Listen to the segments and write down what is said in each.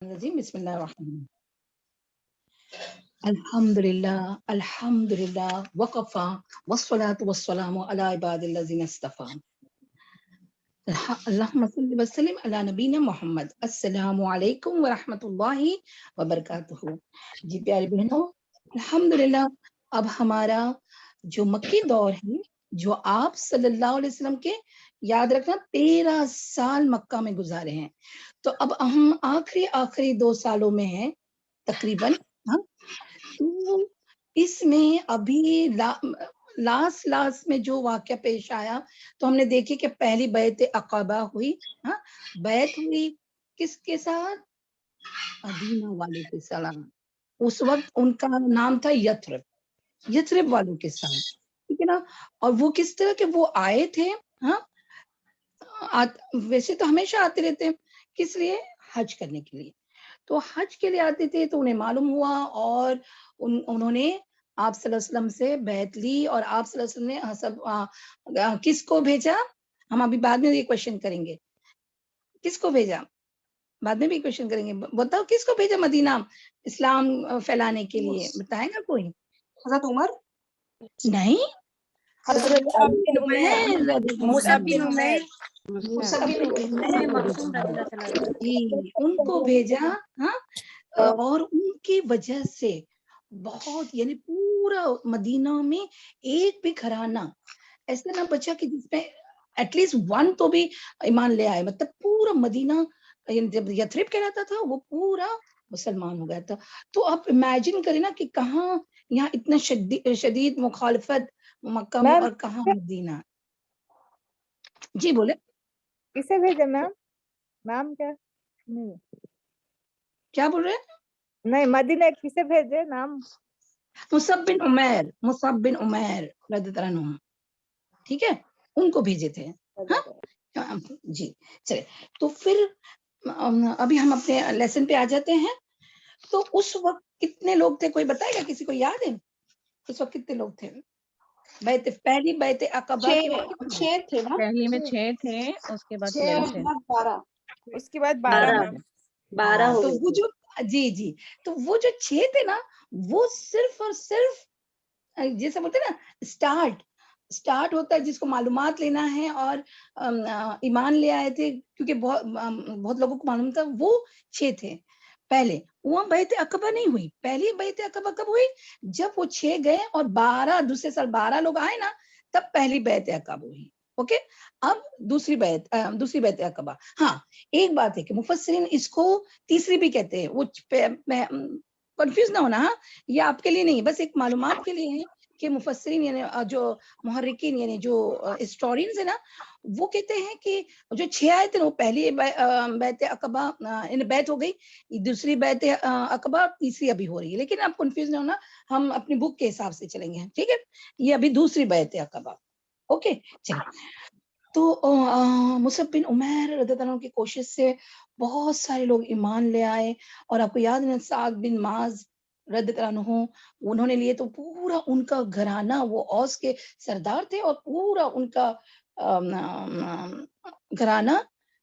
الرجیم بسم اللہ الرحمن الحمدللہ وقفا والصلاة والسلام علی عباد الذین اصطفیٰ اللہم صلی وسلم علی نبینا محمد۔ السلام علیکم ورحمۃ اللہ وبرکاتہ۔ جی پیاری بہنوں، الحمدللہ اب ہمارا جو مکی دور ہے، جو آپ صلی اللہ علیہ وسلم کے یاد رکھنا 13 سال مکہ میں گزارے ہیں، تو اب ہم آخری 2 سالوں میں ہیں تقریباً۔ تو اس میں ابھی لاسٹ میں جو واقعہ پیش آیا تو ہم نے دیکھی کہ پہلی بیعت عقبہ ہوئی۔ بیعت ہوئی کس کے ساتھ؟ مدینہ والوں کے ساتھ۔ اس وقت ان کا نام تھا یثرب والوں کے ساتھ، ٹھیک ہے نا۔ اور وہ کس طرح کہ وہ آئے تھے، ویسے تو ہمیشہ آتے رہتے ہیں، کس لیے؟ حج کرنے کے لیے۔ تو حج کے لیے آتے تھے تو انہیں معلوم ہوا اور انہوں نے آپ صلی اللہ علیہ وسلم سے بیعت لی، اور آپ صلی اللہ علیہ وسلم نے کس کو بھیجا؟ ہم ابھی بعد میں یہ کوشچن کریں گے، کس کو بھیجا بعد میں بھی کوشچن کریں گے۔ بتاؤ کس کو بھیجا مدینہ اسلام پھیلانے کے لیے؟ بتائیں گا کوئی؟ حضرت عمر، نہیں، حضرت مصعب بن عمیر جی ان کو بھیجا۔ اور ان کی وجہ سے بہت، یعنی پورا مدینہ میں ایک بھی گھرانہ ایسا نہ بچا کہ جس میں ایٹ لیسٹ 1 تو بھی ایمان لے آئے، مطلب پورا مدینہ جب یثرب کہلاتا تھا وہ پورا مسلمان ہو گیا تھا۔ تو آپ امیجن کریں نا کہ کہاں یہاں اتنا شدید مخالفت مکہ میں اور کہاں مدینہ۔ جی بولے، کسے بھیجے میم؟ نام کیا بول رہے ہیں؟ نہیں، مدینہ کسے بھیجے نام؟ مصعب بن عمیر رضی اللہ عنہ، ٹھیک ہے، ان کو بھیجے تھے۔ جی چلے، تو پھر ابھی ہم اپنے لیسن پہ آ جاتے ہیں۔ تو اس وقت کتنے لوگ تھے، کوئی بتائے گا؟ کسی کو یاد ہے اس وقت کتنے لوگ تھے؟ پہلی بیعت عقبہ کے وقت 6 تھے نا، پہلی میں 6 تھے، اس کے بعد 6 اور 12، اس کے بعد 12 تو وہ جو جی تو وہ جو 6 تھے نا، وہ صرف اور صرف جیسے بولتے ہیں نا اسٹارٹ ہوتا ہے، جس کو معلومات لینا ہے اور ایمان لے آئے تھے، کیونکہ بہت لوگوں کو معلوم تھا، وہ 6 تھے پہلے۔ وہ بیعت عقبہ نہیں ہوئی، پہلی بیعت عقبہ کب ہوئی؟ جب وہ 6 گئے اور 12 دوسرے سال 12 لوگ آئے نا، تب پہلی بیعت عقبہ ہوئی۔ اوکے، اب دوسری بیعت عقبہ۔ ہاں ایک بات ہے کہ مفسرین اس کو تیسری بھی کہتے ہیں، وہ کنفیوز نہ ہونا، یہ آپ کے لیے نہیں، بس ایک معلومات کے لیے ہے کہ مفسرین یعنی جو محرکین یعنی جو ہسٹورینز ہیں نا، وہ کہتے ہیں کہ جو 6 آئے تھے وہ پہلی بیعت عقبہ بیعت ہو گئی، دوسری بیعت عقبہ، تیسری ابھی ہو رہی ہے، لیکن آپ کنفیوز نہ ہونا، ہم اپنی بک کے حساب سے چلیں گے، ٹھیک ہے۔ یہ ابھی دوسری بیعت عقبہ، اوکے چلیے۔ تو مصعب بن عمیر رضی اللہ عنہ کی کوشش سے بہت سارے لوگ ایمان لے آئے، اور آپ کو یاد ہے سعد بن معاذ رضی اللہ عنہ، انہوں نے لیے، تو پورا ان کا گھرانہ، وہ اوس کے سردار تھے، اور پورا ان کا گھرانہ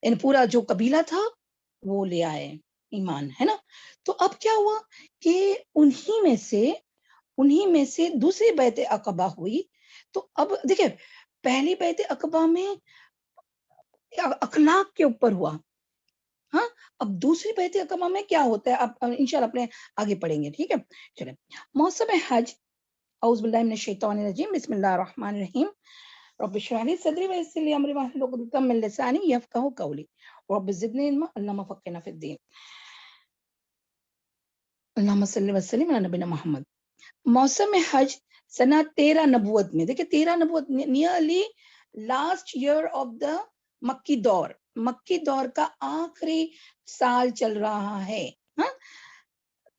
یعنی پورا جو قبیلہ تھا وہ لے آئے ایمان، ہے نا۔ تو اب کیا ہوا کہ انہی میں سے دوسری بیعت عقبہ ہوئی۔ تو اب دیکھیں، پہلی بیعت عقبہ میں اخلاق کے اوپر ہوا، اب دوسری بیعت عقبہ میں کیا ہوتا ہے، اب انشاءاللہ اپنے آگے پڑھیں گے، ٹھیک ہے۔ چلیں، موسم حج، اعوذ باللہ من الشیطان الرجیم، بسم اللہ الرحمن الرحیم، رب اشرح لي صدری ويسر لي امری واحلل عقدۃ من لسانی یفقهوا قولی رب زدنی علما اللهم فقهنا في الدین اللهم صل وسلم علی نبینا محمد۔ موسم حج سنہ 13 نبوت میں، دیکھیں 13 نبوت nearly last year of the مکی دور کا آخری سال چل رہا ہے۔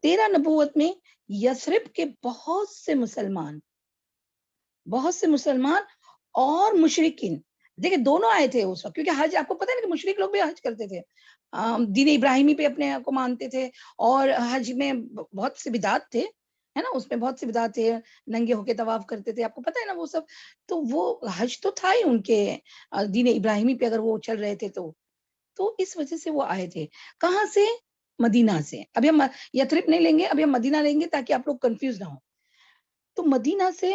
13 نبوت میں یثرب کے بہت سے مسلمان اور مشرکین، دیکھیں دونوں آئے تھے اس وقت، کیونکہ حج آپ کو پتہ ہے کہ مشرک لوگ بھی حج کرتے تھے، دین ابراہیمی پہ اپنے کو مانتے تھے، اور حج میں بہت سے بدعات تھے، ہے نا، اس میں بہت سے بدعات تھے، ننگے ہو کے طواف کرتے تھے، آپ کو پتہ ہے نا وہ سب۔ تو وہ حج تو تھا ہی ان کے دین ابراہیمی پہ، اگر وہ چل رہے تھے تو اس وجہ سے وہ آئے تھے۔ کہاں سے؟ مدینہ سے. ابھی ہم یثرب نہیں لیں گے, ابھی ہم مدینہ لیں گے تاکہ آپ لوگ کنفیوز نہ ہو. تو مدینہ سے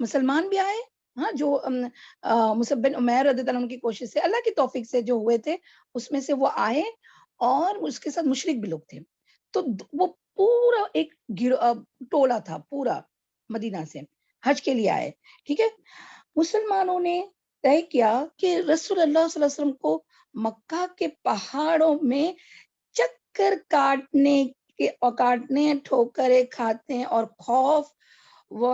مسلمان بھی آئے, ہاں, جو مصعب بن عمیر رضی اللہ عنہ کی کوشش سے, اللہ کی توفیق سے جو ہوئے تھے اس میں سے وہ آئے, اور اس کے ساتھ مشرک بھی لوگ تھے. تو وہ پورا ایک ٹولہ تھا پورا مدینہ سے حج کے لیے آئے. ٹھیک ہے, مسلمانوں نے طے کیا کہ رسول اللہ صلی اللہ علیہ وسلم کو مکہ کے پہاڑوں میں چکر کاٹنے ٹھوکریں کھاتے اور خوف و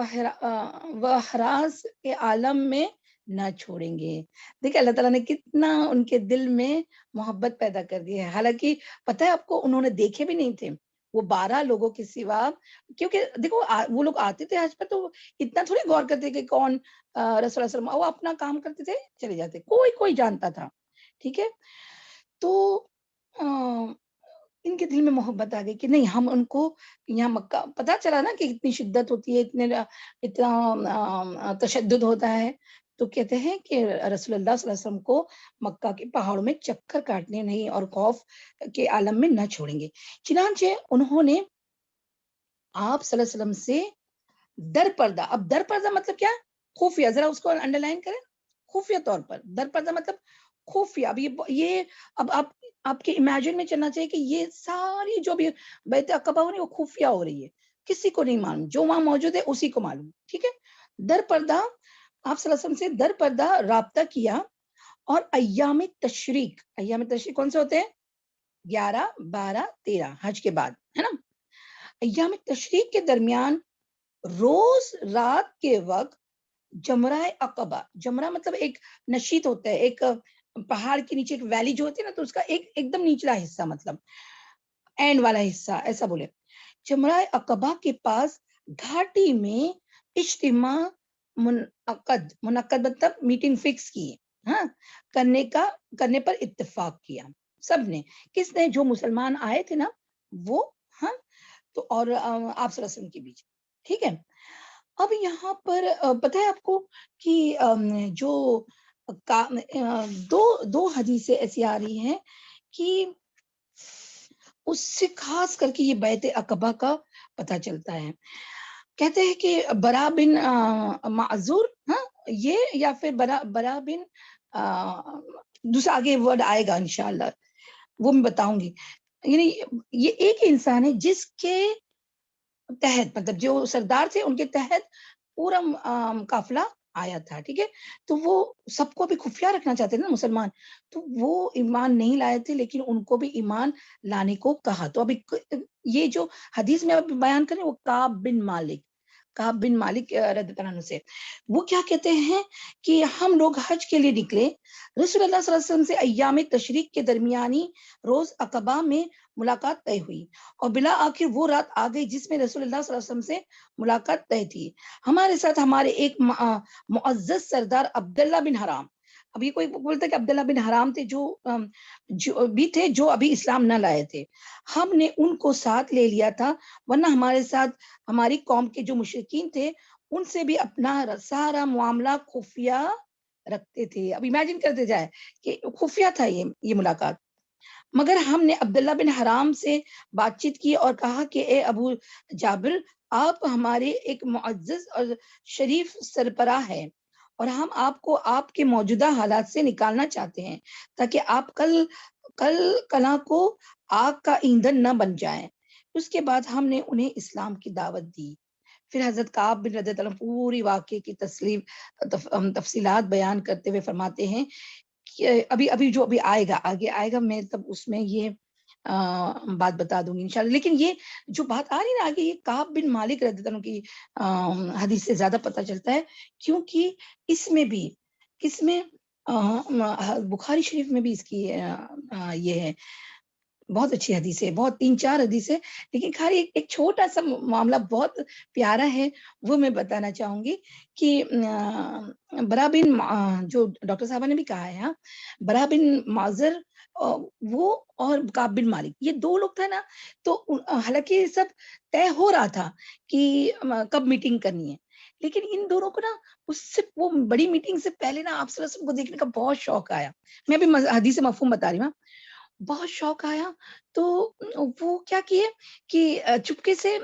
ہراس کے عالم میں نہ چھوڑیں گے. دیکھیں اللہ تعالیٰ نے کتنا ان کے دل میں محبت پیدا کر دی ہے. حالانکہ پتہ ہے آپ کو, انہوں نے دیکھے بھی نہیں تھے وہ 12 لوگوں کے سوا, کیونکہ دیکھو وہ لوگ آتے تھے حج پر تو اتنا تھوڑی غور کرتے کہ کون رسول اللہ صلی اللہ علیہ وسلم, وہ اپنا کام کرتے تھے چلے جاتے, کوئی جانتا تھا. ٹھیک ہے, تو ان کے دل میں محبت آ گئی کہ نہیں, ہم ان کو یہاں مکہ, پتہ چلا نا کہ اتنی شدت ہوتی ہے, اتنا تشدد ہوتا ہے, تو کہتے ہیں کہ رسول اللہ صلی اللہ علیہ وسلم کو مکہ کے پہاڑوں میں چکر کاٹنے نہیں اور خوف کے عالم میں نہ چھوڑیں گے. چنانچہ انہوں نے آپ صلی اللہ علیہ وسلم سے در پردہ, اب در پردہ مطلب کیا, خفیہ, ذرا اس کو انڈر لائن کریں, خفیہ طور پر در پردہ مطلب خفیہ. اب یہ اب آپ کے امیجن میں چلنا چاہیے کہ یہ ساری جو بھی بیت عقبہ ہو رہی ہے وہ خفیہ ہو رہی ہے, کسی کو نہیں معلوم, جو وہاں موجود ہے اسی کو معلوم. ٹھیک ہے, در پردہ آپ صلی اللہ علیہ وسلم سے در پردہ رابطہ کیا, اور ایام تشریق کون سے ہوتے ہیں, 11, 12, 13 حج کے بعد, ہے نا. ایام تشریق کے درمیان روز رات کے وقت جمرہ عقبہ, جمرہ مطلب ایک نشیط ہوتا ہے, ایک پہاڑ کے نیچے ایک ویلی جو ہوتی ہے نا, تو اس کا ایک دم نچلا حصہ, مطلب اینڈ والا حصہ, ایسا بولے. جمرہ عقبہ کے پاس گھاٹی میں اجتماع منعقد مطلب میٹنگ فکس کی, ہاں, کرنے پر اتفاق کیا سب نے. کس نے, جو مسلمان آئے تھے نا وہ, ہاں, تو اور آپ صلی اللہ علیہ وسلم کے بیچ. ٹھیک ہے, اب یہاں پر پتہ ہے آپ کو کہ جو دو حدیثیں ایسی آ رہی ہیں کہ اس سے خاص کر کے یہ بیت عقبہ کا پتہ چلتا ہے. کہتے ہیں کہ برا بن معذور, ہاں, یہ یا پھر برا بن دوسرا آگے ورڈ آئے گا انشاءاللہ, وہ میں بتاؤں گی. یعنی یہ ایک انسان ہے جس کے تحت, مطلب جو سردار تھے ان کے تحت پورا قافلہ آیا تھا. ٹھیک ہے, تو وہ سب کو بھی خفیہ رکھنا چاہتے تھے نا مسلمان, تو وہ ایمان نہیں لائے تھے, لیکن ان کو بھی ایمان لانے کو کہا. تو ابھی یہ جو حدیث میں بیان کریں وہ کعب بن مالک رضی اللہ عنہ سے, وہ کیا کہتے ہیں کہ ہم لوگ حج کے لیے نکلے, رسول اللہ صلی اللہ علیہ وسلم سے ایام تشریق کے درمیانی روز عقبہ میں ملاقات طے ہوئی, اور بلا آخر وہ رات آ گئی جس میں رسول اللہ صلی اللہ علیہ وسلم سے ملاقات طے تھی. ہمارے ساتھ ہمارے ایک معزز سردار عبداللہ بن حرام, اب یہ کوئی بولتا ہے کہ عبداللہ بن حرام تھے جو بھی تھے جو ابھی اسلام نہ لائے تھے, ہم نے ان کو ساتھ لے لیا تھا, ورنہ ہمارے ساتھ ہماری قوم کے جو مشرکین تھے ان سے بھی اپنا سارا معاملہ خفیہ رکھتے تھے. اب امیجن کرتے جائے کہ خفیہ تھا یہ ملاقات. مگر ہم نے عبداللہ بن حرام سے بات چیت کی اور کہا کہ اے ابو جابر, آپ ہمارے ایک معزز اور شریف سربراہ ہیں, اور ہم آپ کو آپ کے موجودہ حالات سے نکالنا چاہتے ہیں تاکہ آپ کل کو آگ کا ایندھن نہ بن جائیں. اس کے بعد ہم نے انہیں اسلام کی دعوت دی. پھر حضرت کعب بن رضی اللہ عنہ پوری واقعے کی تفصیلات بیان کرتے ہوئے فرماتے ہیں کہ ابھی جو آگے آئے گا میں تب اس میں یہ بات بتا دوں گی انشاءاللہ. لیکن یہ جو بات آ رہی ہے نا آگے, یہ کعب بن مالک رضی اللہ عنہ کی حدیث سے زیادہ پتہ چلتا ہے, کیونکہ اس میں بخاری شریف میں بھی اس کی یہ ہے, بہت اچھی حدیث ہے, بہت 3-4 حدیث ہے, لیکن خالی ایک چھوٹا سا معاملہ بہت پیارا ہے, وہ میں بتانا چاہوں گی کہ برا بن, جو ڈاکٹر صاحبہ نے بھی کہا ہے, ہاں, برا بن معذر وہ اور کعب بن مالک, یہ 2 لوگ تھے نا, تو حالانکہ سب طے ہو رہا تھا کہ کب میٹنگ کرنی ہے, لیکن ان دونوں کو نا وہ بڑی میٹنگ سے پہلے نا آپ صلی اللہ علیہ وسلم کو دیکھنے کا بہت شوق آیا. میں بھی حدیث مفہوم بتا رہی ہوں. بہت شوق آیا تو وہ کیا کیے کہ چپکے سے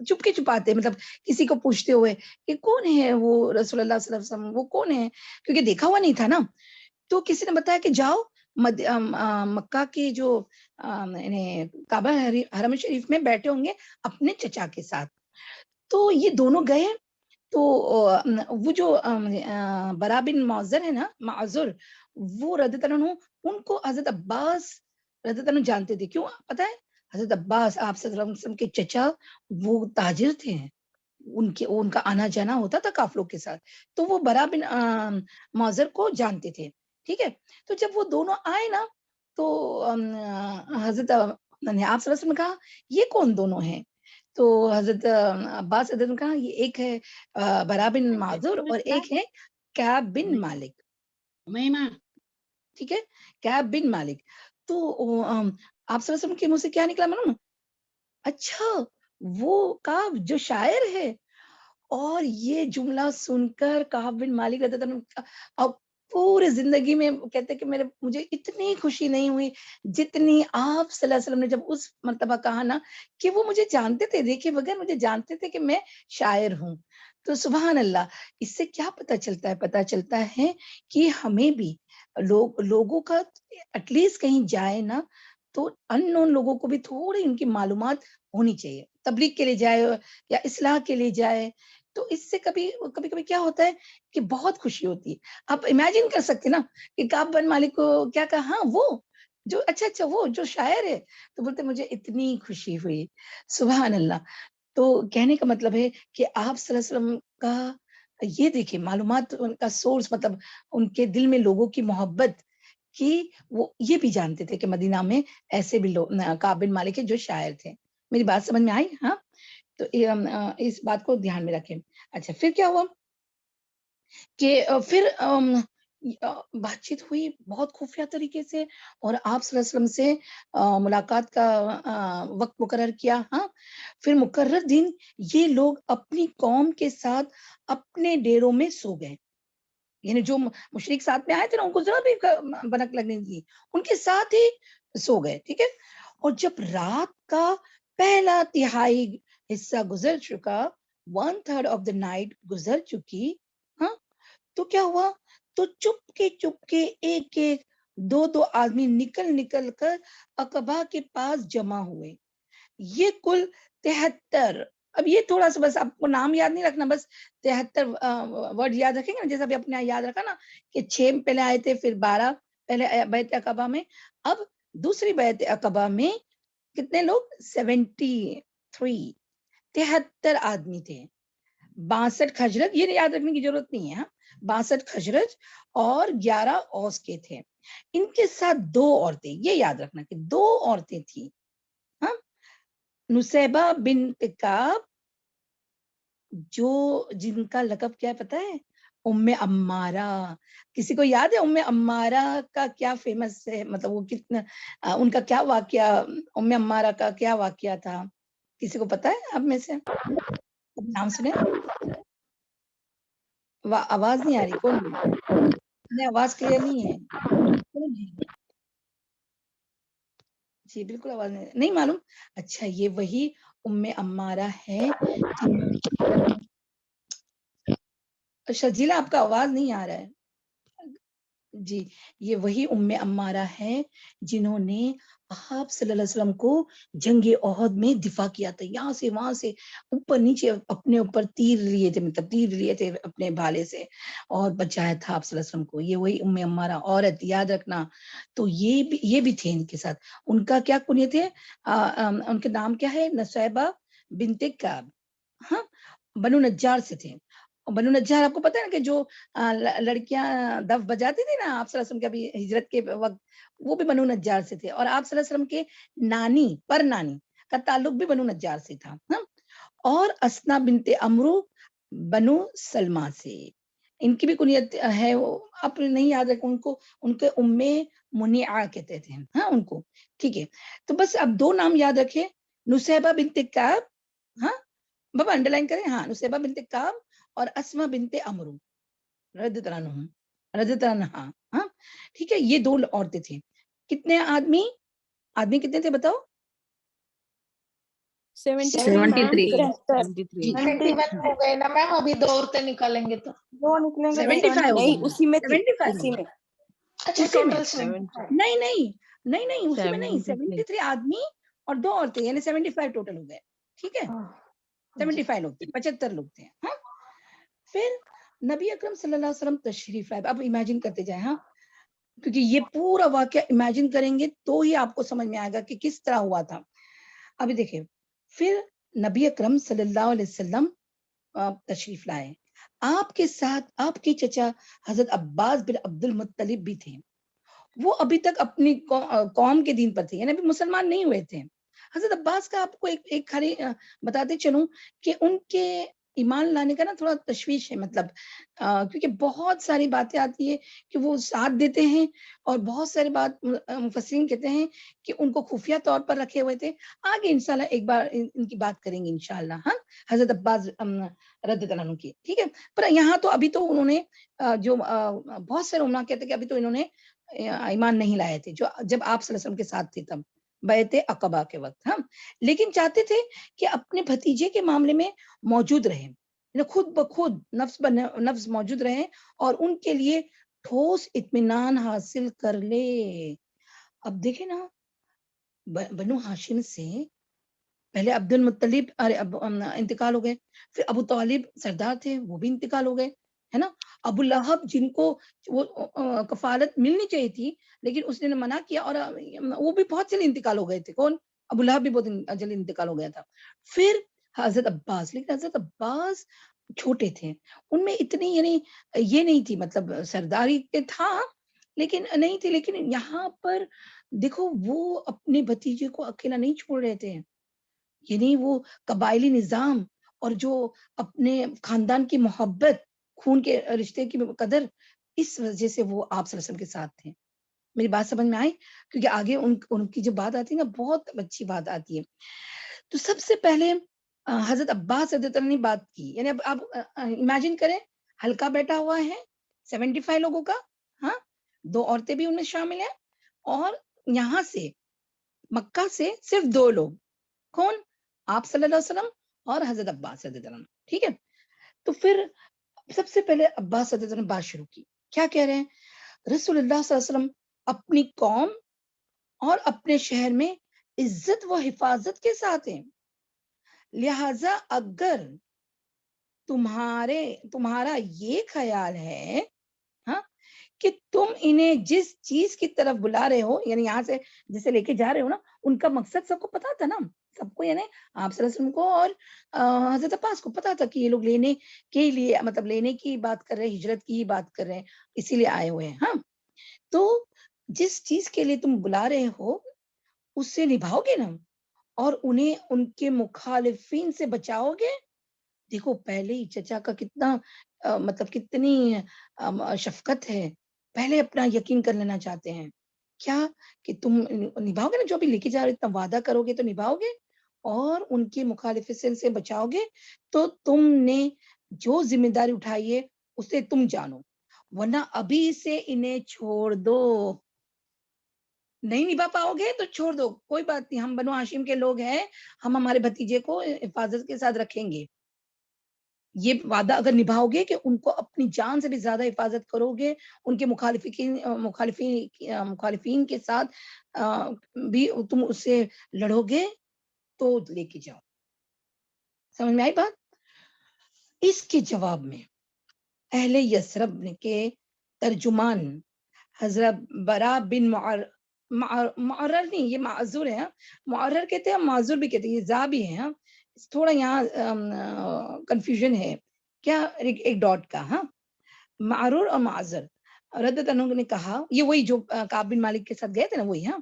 چپکے چھپاتے مطلب کسی کو پوچھتے ہوئے کہ کون ہے وہ رسول اللہ صلی اللہ علیہ وسلم، وہ کون ہے، کیونکہ دیکھا ہوا نہیں تھا نا. تو کسی نے بتایا کہ جاؤ مکہ کے جو کعبہ حرم شریف میں بیٹھے ہوں گے اپنے چچا کے ساتھ. تو یہ دونوں گئے. تو وہ جو برا بن معذر ہے نا، معذر، وہ رضی اللہ عنہ ان کو حضرت عباس رضی اللہ عنہ جانتے تھے. کیوں پتا ہے؟ حضرت عباس آپ صلی اللہ علیہ وسلم کے چچا وہ تاجر تھے، ان کا آنا جانا ہوتا تھا قافلوں کے ساتھ. تو وہ برا بن معذر کو جانتے تھے. ٹھیک ہے. تو جب وہ دونوں آئے نا تو حضرت آپ صلی اللہ علیہ وسلم نے کہا یہ کون دونوں ہیں؟ تو حضرت عباس رضی اللہ عنہ نے کہا یہ ایک ہے برا بن معذر اور ایک ہے کعب بن مالک. ٹھیک ہے، کعب بن مالک. تو آپ صلی اللہ علیہ وسلم کے منہ سے کیا نکلا معلوم؟ اچھا وہ کعب جو شاعر ہے. اور یہ جملہ سن کر کعب بن مالک رضی اللہ عنہ اب پورے زندگی میں کہتے کہ مجھے اتنی خوشی نہیں ہوئی جتنی آپ صلی اللہ علیہ وسلم نے جب اس مرتبہ کہا نا کہ وہ مجھے جانتے تھے، دیکھے بغیر مجھے جانتے تھے کہ میں شاعر ہوں. تو سبحان اللہ، اس سے کیا پتہ چلتا ہے؟ پتہ چلتا ہے کہ ہمیں بھی لوگوں کا ایٹ لیسٹ کہیں جائے نا تو ان نون لوگوں کو بھی تھوڑی ان کی معلومات ہونی چاہیے. تبلیغ کے لیے جائے یا اصلاح کے لیے جائے تو اس سے کبھی کبھی کیا ہوتا ہے کہ بہت خوشی ہوتی ہے. آپ امیجن کر سکتے نا کہ کعب بن مالک کو کیا کہا، ہاں وہ جو اچھا وہ جو شاعر ہے، تو بولتے مجھے اتنی خوشی ہوئی. سبحان اللہ. تو کہنے کا مطلب ہے کہ آپ صلی اللہ علیہ وسلم کا یہ دیکھیں معلومات، ان کا سورس مطلب ان کے دل میں لوگوں کی محبت کی. وہ یہ بھی جانتے تھے کہ مدینہ میں ایسے بھی لوگ کعب بن مالک جو شاعر تھے. میری بات سمجھ میں آئی؟ ہاں. تو اس بات کو دھیان میں رکھیں. اچھا پھر کیا ہوا کہ پھر بات چیت ہوئی بہت خفیہ طریقے سے اور آپ صلی اللہ علیہ وسلم سے ملاقات کا وقت مقرر کیا. ہاں. پھر مقرر دن یہ لوگ اپنی قوم کے ساتھ اپنے ڈیروں میں سو گئے. یعنی جو مشرک ساتھ میں آئے تھے نا ان کو ذرا بھی بنک لگنے دی، ان کے ساتھ ہی سو گئے. ٹھیک ہے. اور جب رات کا پہلا تہائی حصہ گزر چکا، 1/3 آف دا نائٹ گزر چکی، ہاں، تو کیا ہوا؟ تو چپ کے ایک دو آدمی نکل کر عقبہ کے پاس جمع ہوئے. یہ کل 73. اب یہ تھوڑا سا بس آپ کو نام یاد نہیں رکھنا، بس 73 ورڈ یاد رکھیں گے نا. جیسا بھی اپنے یاد رکھا نا کہ 6 پہلے آئے تھے، پھر 12 پہلے بیعت عقبہ میں. اب دوسری بیعت عقبہ میں کتنے لوگ؟ 73 آدمی تھے. 62 خجرج، یہ یاد رکھنے کی ضرورت نہیں ہے. 62 خجرج اور 11 اوس کے تھے. ان کے ساتھ 2 عورتیں، یہ یاد رکھنا کہ 2 عورتیں تھیں. ہاں. نسیبہ بنت کعب، جو جن کا لقب کیا ہے پتا ہے؟ ام عمارہ. کسی کو یاد ہے ام عمارہ کا کیا فیمس ہے؟ مطلب وہ کتنا ان کا کیا واقعہ، ام عمارہ کا کیا واقعہ تھا؟ کسی کو پتا ہے آپ میں سے؟ نام سنے؟ آواز نہیں آ رہی. کون نہیں؟ آواز کلیئر نہیں ہے. جی بالکل آواز نہیں معلوم. اچھا یہ وہی ام عمارہ ہے. شجیلا آپ کا آواز نہیں آ رہا ہے. جی یہ وہی ام عمارہ ہے جنہوں نے آپ صلی اللہ علیہ وسلم کو جنگ احد میں دفاع کیا تھا. یہاں سے وہاں سے اوپر نیچے اپنے اوپر تیر لیے تھے، مطلب تیر لیے تھے اپنے بھالے سے اور بچایا تھا آپ صلی اللہ علیہ وسلم کو. یہ وہی ام عمارہ عورت، یاد رکھنا. تو یہ بھی تھے ان کے ساتھ. ان کا کیا کنیت ہے؟ ان کے نام کیا ہے؟ نسیبہ بنت کعب. ہاں. بنو نجار سے تھے. بنو نجار آپ کو پتا ہے نا کہ جو لڑکیاں دف بجاتی تھی نا آپ صلی اللہ علیہ وسلم کے ابھی ہجرت کے وقت، وہ بھی بنو نجار سے تھے. اور آپ صلی اللہ علیہ وسلم کے نانی پر نانی کا تعلق بھی بنو نجار سے تھا. ہاں. اور اسنا بنت عمرو بنو سلمہ سے. ان کی بھی کنیت ہے، آپ نہیں یاد رکھیں ان کو، ان کے ام منیعہ کہتے تھے. ہاں ان کو. ٹھیک ہے. تو بس اب 2 نام یاد رکھیں، نسیبہ بنت کعب، ہاں بابا انڈر لائن کریں، ہاں، نسیبہ بنت کعب اور اسما بنت عمرو رضی اللہ عنہا. ہاں ٹھیک ہے. یہ 2 عورتیں تھیں. کتنے آدمی کتنے تھے بتاؤ؟ 71 ہو گئے نا میم, ابھی 2 عورتیں نکالیں گے تو 2 نکلیں گے. 75 ہو نہیں گئے. اسی میں تھی, 75 اسی میں. اچھا اسی میں ٹوٹل نہیں اسی میں نہیں, 73 73 آدمی اور 2 عورتیں, یعنی 75 ٹوٹل ہو گئے. ٹھیک ہے, 75 لوگ تھے, 75 لوگ تھے. ہاں, پھر نبی اکرم صلی اللہ علیہ وسلم تشریف لائے. اب امیجن کرتے جائیں, ہاں, کیونکہ یہ پورا واقعہ امیجن کریں گے تو ہی آپ کو سمجھ میں آئے گا کہ کس طرح ہوا تھا. ابھی دیکھیں, پھر نبی اکرم صلی اللہ علیہ وسلم تشریف لائے. آپ کے ساتھ آپ کے چچا حضرت عباس بن عبد المطلب بھی تھے. وہ ابھی تک اپنی قوم کے دین پر تھے, یعنی ابھی مسلمان نہیں ہوئے تھے. حضرت عباس کا آپ کو ایک خالی بتاتے چلوں کہ ان کے ایمان لانے کا نا تھوڑا تشویش ہے, مطلب کیونکہ بہت ساری باتیں آتی ہے کہ وہ ساتھ دیتے ہیں, اور بہت ساری بات مفسرین کہتے ہیں کہ ان کو خفیہ طور پر رکھے ہوئے تھے. آگے انشاءاللہ ایک بار ان کی بات کریں گے انشاءاللہ. ہاں, حضرت عباس رضی اللہ عنہ کی. ٹھیک ہے, پر یہاں تو ابھی تو انہوں نے جو بہت سارے علماء کہتے ہیں کہ ابھی تو انہوں نے ایمان نہیں لائے تھے, جو جب آپ صلی اللہ علیہ وسلم کے ساتھ تھے تب بیعت عقبہ کے وقت. ہاں, لیکن چاہتے تھے کہ اپنے بھتیجے کے معاملے میں موجود رہیں, خود بخود نفس موجود رہیں اور ان کے لیے ٹھوس اطمینان حاصل کر لے. اب دیکھیں نا, بنو ہاشم سے پہلے عبد المطلب انتقال ہو گئے, پھر ابو طالب سردار تھے, وہ بھی انتقال ہو گئے, ہے نا. ابو لہب جن کو وہ کفالت ملنی چاہیے تھی لیکن اس نے منع کیا, اور وہ بھی بہت جلدی انتقال ہو گئے تھے. کون؟ ابو لہب بھی بہت جلدی انتقال ہو گیا تھا. پھر حضرت عباس, لیکن حضرت عباس چھوٹے تھے, ان میں اتنی یعنی یہ نہیں تھی, مطلب سرداری کے تھا لیکن نہیں تھی. لیکن یہاں پر دیکھو وہ اپنے بھتیجے کو اکیلا نہیں چھوڑ رہے تھے, یعنی وہ قبائلی نظام اور جو اپنے خاندان کی محبت, خون کے رشتے کی قدر, اس وجہ سے وہ آپ صلی اللہ علیہ وسلم کے ساتھ تھے. میری بات سمجھ میں آئی؟ کیونکہ آگے ان کی جو بات آتی ہے نا, بہت اچھی بات آتی ہے. تو سب سے پہلے حضرت عباس رضی اللہ عنہ نے بات کی, یعنی اب آپ امیجن کریں حلقہ بیٹھا ہوا ہے 75 لوگوں کا, ہاں, 2 عورتیں بھی ان میں شامل ہیں, اور یہاں سے مکہ سے صرف 2 لوگ, کون؟ آپ صلی اللہ علیہ وسلم اور حضرت عباس رضی اللہ عنہ. ٹھیک ہے, تو پھر سب سے پہلے عباس رضی اللہ عنہ بات شروع کی. کیا کہہ رہے ہیں؟ رسول اللہ صلی اللہ علیہ وسلم اپنی قوم اور اپنے شہر میں عزت و حفاظت کے ساتھ ہیں, لہذا اگر تمہارا یہ خیال ہے ہاں کہ تم انہیں جس چیز کی طرف بلا رہے ہو, یعنی یہاں سے جسے لے کے جا رہے ہو نا, ان کا مقصد سب کو پتا تھا نا, سب کو, یعنی آپ صلی اللہ علیہ وسلم کو اور حضرت عباس کو پتا تھا کہ یہ لوگ لینے کے لیے, مطلب لینے کی بات کر رہے ہیں, ہجرت کی بات کر رہے ہیں, اسی لیے آئے ہوئے ہیں. ہاں, تو جس چیز کے لیے تم بلا رہے ہو اس سے نبھاؤ گے نا, اور انہیں ان کے مخالفین سے بچاؤ گے. دیکھو پہلے ہی چچا کا کتنا مطلب کتنی شفقت ہے, پہلے اپنا یقین کر لینا چاہتے ہیں. کیا کہ تم نبھاؤ گے نا, جو بھی لے کے جا رہے, اتنا وعدہ کرو گے تو نبھاؤ گے, اور ان کی مخالفین سے بچاؤ گے. تو تم نے جو ذمہ داری اٹھائی ہے اسے تم جانو, ورنہ ابھی سے انہیں چھوڑ دو. نہیں نبھا پاؤ گے تو چھوڑ دو, کوئی بات نہیں, ہم بنو ہاشم کے لوگ ہیں, ہم ہمارے بھتیجے کو حفاظت کے ساتھ رکھیں گے. یہ وعدہ اگر نبھاؤ گے کہ ان کو اپنی جان سے بھی زیادہ حفاظت کرو گے, ان کے مخالفین کے ساتھ بھی تم اس سے لڑو گے, تو لے کے جاؤ. سمجھ میں آئی بات؟ اس کے جواب میں اہل یثرب کے ترجمان حضرت برا بن معرر نہیں, یہ معذور ہے, معرر کہتے ہیں, معذور بھی کہتے ہیں, یہ زا بھی ہے. ہاں, تھوڑا یہاں کنفیوژن ہے کیا, ایک ڈاٹ کا. ہاں, معرور اور معذر. رضی اللہ عنہ نے کہا, یہ وہی جو کعب بن مالک کے ساتھ گئے تھے نا, وہی. ہاں,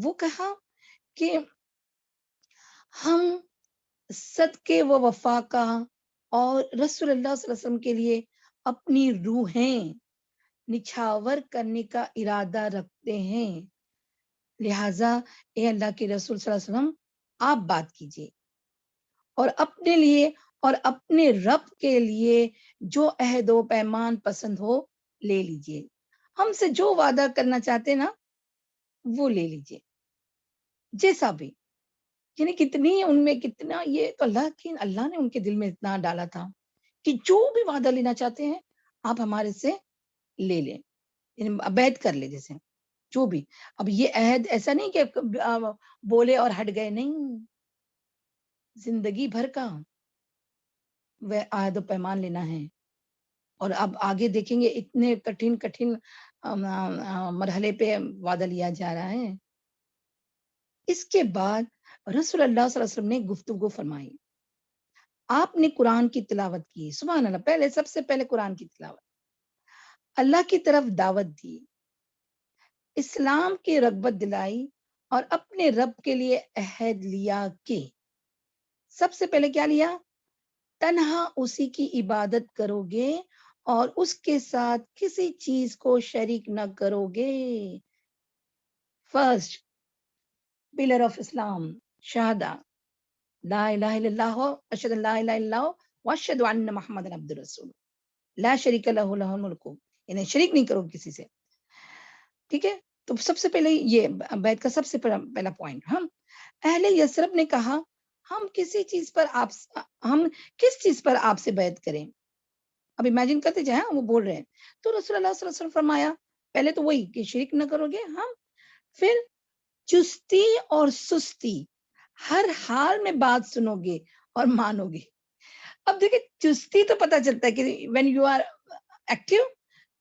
وہ کہا کہ ہم صدقے و وفا کا اور رسول اللہ صلی اللہ علیہ وسلم کے لیے اپنی روحیں نچھاور کرنے کا ارادہ رکھتے ہیں, لہذا اے اللہ کے رسول صلی اللہ علیہ وسلم آپ بات کیجئے, اور اپنے لیے اور اپنے رب کے لیے جو عہد و پیمان پسند ہو لے لیجئے. ہم سے جو وعدہ کرنا چاہتے نا وہ لے لیجیے جیسا بھی. یعنی کتنی ان میں کتنا یہ تو اللہ نے ان کے دل میں اتنا ڈالا تھا کہ جو بھی وعدہ لینا چاہتے ہیں آپ ہمارے سے لے لیں, یعنی بیعت کر لیں جیسے جو بھی. اب یہ عہد ایسا نہیں کہ بولے اور ہٹ گئے, نہیں, زندگی بھر کا وہ عہد و پیمان لینا ہے. اور اب آگے دیکھیں گے اتنے کٹھن مرحلے پہ وعدہ لیا جا رہا ہے. اس کے بعد رسول اللہ صلی اللہ علیہ وسلم نے گفتگو فرمائی, آپ نے قرآن کی تلاوت کی, سبحان اللہ, پہلے سب سے پہلے قرآن کی تلاوت, اللہ کی طرف دعوت دی, اسلام کی رغبت دلائی, اور اپنے رب کے لیے عہد لیا کہ سب سے پہلے کیا لیا, تنہا اسی کی عبادت کرو گے اور اس کے ساتھ کسی چیز کو شریک نہ کرو گے. فرسٹ پلر آف اسلام, شہادہ لا الہ الا اللہ اشہد ان لا الہ الا اللہ واشہد ان محمد عبد الرسول, لا شریک لہ لہ الملک, یعنی شریک نہیں کرو کسی سے. ٹھیک ہے, تو سب سے پہلے یہ بیعت کا سب سے پہلا پوائنٹ. ہم اہل یثرب نے کہا ہم کس چیز پر آپ سے بیعت کریں. اب امیجن کرتے جائیں, وہ بول رہے ہیں, تو رسول اللہ صلی اللہ علیہ وسلم فرمایا پہلے تو وہی کہ شرک نہ کرو گے ہم, پھر چستی اور سستی, ہر حال میں بات سنو گے اور مانو گے. اب دیکھیں چستی تو پتہ چلتا ہے کہ when you are active,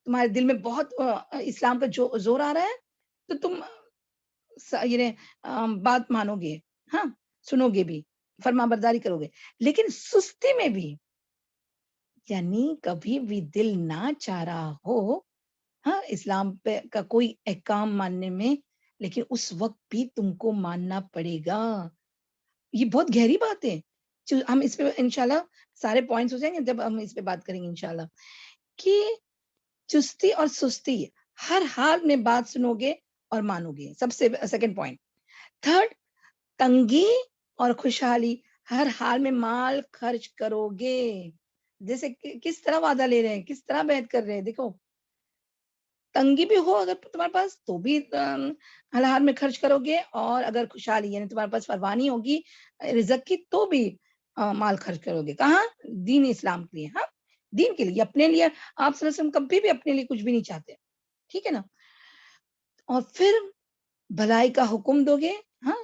تمہارے دل میں بہت اسلام کا جو زور آ رہا ہے تو تم بات مانو گے, ہاں سنو گے بھی, فرما برداری کرو گے. لیکن سستی میں بھی, یعنی کبھی بھی دل نہ چاہ رہا ہو ہاں اسلام پہ کا کوئی احکام ماننے میں, لیکن اس وقت بھی تم کو ماننا پڑے گا. یہ بہت گہری بات ہے, ہم اس پہ انشاءاللہ سارے پوائنٹس ہو جائیں گے جب ہم اس پہ بات کریں گے انشاءاللہ. کہ چستی اور سستی, ہر حال میں بات سنو گے اور مانو گے, سب سے سیکنڈ پوائنٹ. تھرڈ, تنگی اور خوشحالی, ہر حال میں مال خرچ کرو گے. جیسے کس طرح وعدہ لے رہے ہیں, کس طرح بیعت کر رہے ہیں, دیکھو تنگی بھی ہو اگر تمہارے پاس تو بھی ہر حال میں خرچ کرو گے, اور اگر خوشحالی یعنی تمہارے پاس فراوانی ہوگی رزق کی تو بھی مال خرچ کرو گے. کہاں, دین اسلام کے لیے, ہاں دین کے لیے, اپنے لیے آپ صلی اللہ علیہ وسلم کبھی بھی اپنے لیے کچھ بھی نہیں چاہتے, ٹھیک ہے نا. اور پھر بھلائی کا حکم دو گے, ہاں,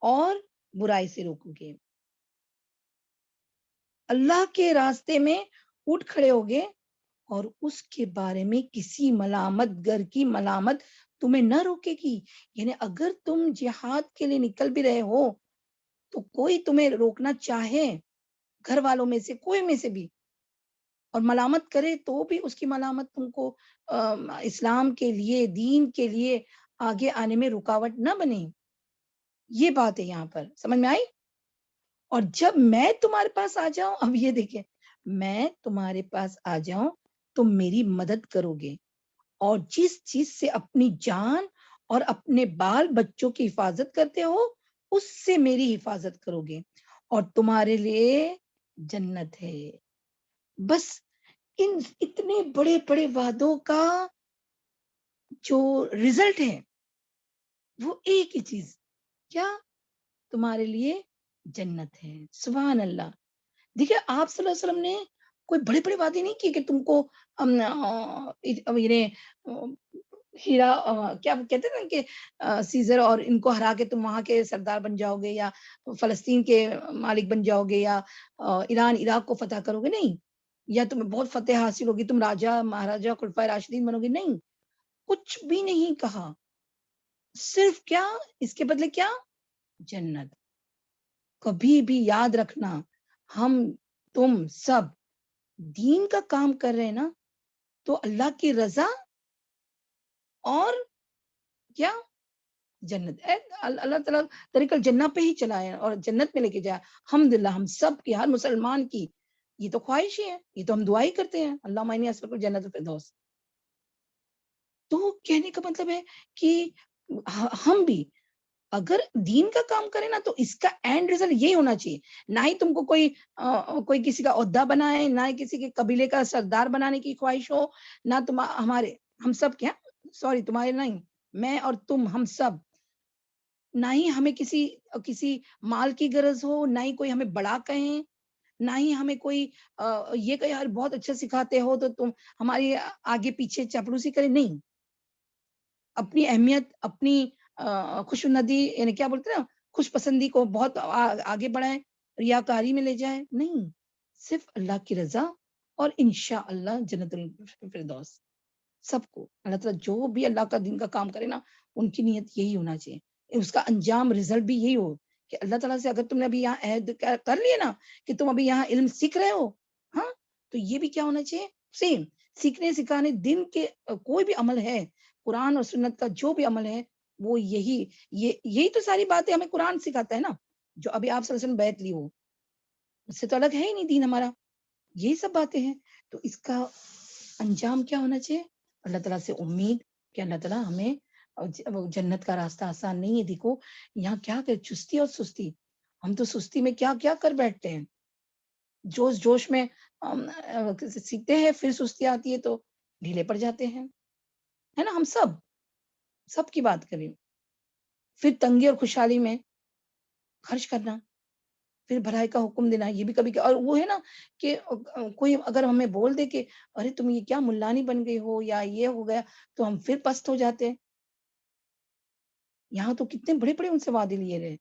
اور برائی سے روکو گے. اللہ کے راستے میں اٹھ کھڑے ہوگے, اور اس کے بارے میں کسی ملامت گر کی ملامت تمہیں نہ روکے گی. یعنی اگر تم جہاد کے لیے نکل بھی رہے ہو تو کوئی تمہیں روکنا چاہے, گھر والوں میں سے کوئی میں سے بھی, اور ملامت کرے تو بھی اس کی ملامت تم کو اسلام کے لیے, دین کے لیے آگے آنے میں رکاوٹ نہ بنے. یہ بات ہے یہاں پر, سمجھ میں آئی. اور جب میں تمہارے پاس آ جاؤں, اب یہ دیکھیں, میں تمہارے پاس آ جاؤں تم میری مدد کرو گے, اور جس چیز سے اپنی جان اور اپنے بال بچوں کی حفاظت کرتے ہو اس سے میری حفاظت کرو گے, اور تمہارے لیے جنت ہے. بس ان اتنے بڑے بڑے وعدوں کا جو رزلٹ ہے وہ ایک ہی چیز, کیا, تمہارے لیے جنت ہے. سبحان اللہ. دیکھیے آپ صلی اللہ علیہ وسلم نے کوئی بڑے بڑے وعدے نہیں کیے کہ تم کو ہیرا کیا کہتے ہیں نا کہ سیزر اور ان کو ہرا کے تم وہاں کے سردار بن جاؤ گے, یا فلسطین کے مالک بن جاؤ گے, یا ایران عراق کو فتح کرو گے, نہیں, یا تمہیں بہت فتح حاصل ہوگی, تم راجہ مہاراجہ خلفائے راشدین بنو گے, نہیں, کچھ بھی نہیں کہا. صرف کیا, اس کے بدلے کیا, جنت. کبھی بھی یاد رکھنا, ہم تم سب دین کا کام کر رہے ہیں نا, تو اللہ کی رضا اور کیا, جنت. اللہ تعالیٰ طریق الجنہ پہ ہی چلائے اور جنت میں لے کے جائے. الحمدللہ ہم سب کی, ہر مسلمان کی یہ تو خواہش ہی ہے, یہ تو ہم دعا ہی کرتے ہیں, اللہم انی اسألک الجنۃ الفردوس. تو کہنے کا مطلب ہے کہ ہم بھی اگر دین کا کام کریں نا تو اس کا اینڈ ریزلٹ یہی ہونا چاہیے. نہ ہی تم کو کوئی کسی کا عہدہ بنائے, نہ ہی کسی کے قبیلے کا سردار بنانے کی خواہش ہو, نہ ہم سب کیا, سوری تمہارے نہیں, میں اور تم، ہم سب، نہ ہی ہمیں کسی مال کی غرض ہو، نہ ہی کوئی ہمیں بڑا کہیں، نہ ہی ہمیں کوئی یہ کہ یار بہت اچھا سکھاتے ہو تو تم ہماری آگے پیچھے چاپلوسی کرے. نہیں، اپنی اہمیت، اپنی خوش ندی یعنی کیا بولتے ہیں نا، خوش پسندی کو بہت آگے بڑھائیں، ریاکاری میں لے جائیں. نہیں، صرف اللہ کی رضا اور انشاءاللہ جنت الفردوس. سب کو اللہ تعالیٰ جو بھی اللہ کا دین کا کام کرے نا، ان کی نیت یہی ہونا چاہیے، اس کا انجام رزلٹ بھی یہی ہو کہ اللہ تعالیٰ سے اگر تم نے ابھی یہاں عہد کر لیے نا کہ تم ابھی یہاں علم سیکھ رہے ہو، ہاں، تو یہ بھی کیا ہونا چاہیے، سیم سیکھنے سکھانے دین کے کوئی بھی عمل ہے، قرآن اور سنت کا جو بھی عمل ہے، وہ یہی تو ساری باتیں ہمیں قرآن سکھاتا ہے نا. جو ابھی آپ صلی اللہ علیہ وسلم بیعت لی ہو، اس سے تو الگ ہے ہی نہیں دین ہمارا. یہی سب باتیں ہیں. تو اس کا انجام کیا ہونا چاہیے، اللہ تعالیٰ سے امید کہ اللہ تعالیٰ ہمیں جنت کا راستہ آسان نہیں ہے. دیکھو یہاں کیا کہ چستی اور سستی، ہم تو سستی میں کیا کیا کر بیٹھتے ہیں، جوش میں سیکھتے ہیں، پھر سستی آتی ہے تو ڈھیلے پڑ جاتے ہیں، ہے نا. ہم سب کی بات کریں. پھر تنگی اور خوشحالی میں خرچ کرنا، پھر بھلائی کا حکم دینا، یہ بھی کبھی. اور وہ ہے نا کہ کوئی اگر ہمیں بول دے کہ ارے تم یہ کیا ملانی بن گئی ہو یا یہ ہو گیا، تو ہم پھر پست ہو جاتے ہیں. یہاں تو کتنے بڑے بڑے ان سے وعدے لیے رہے.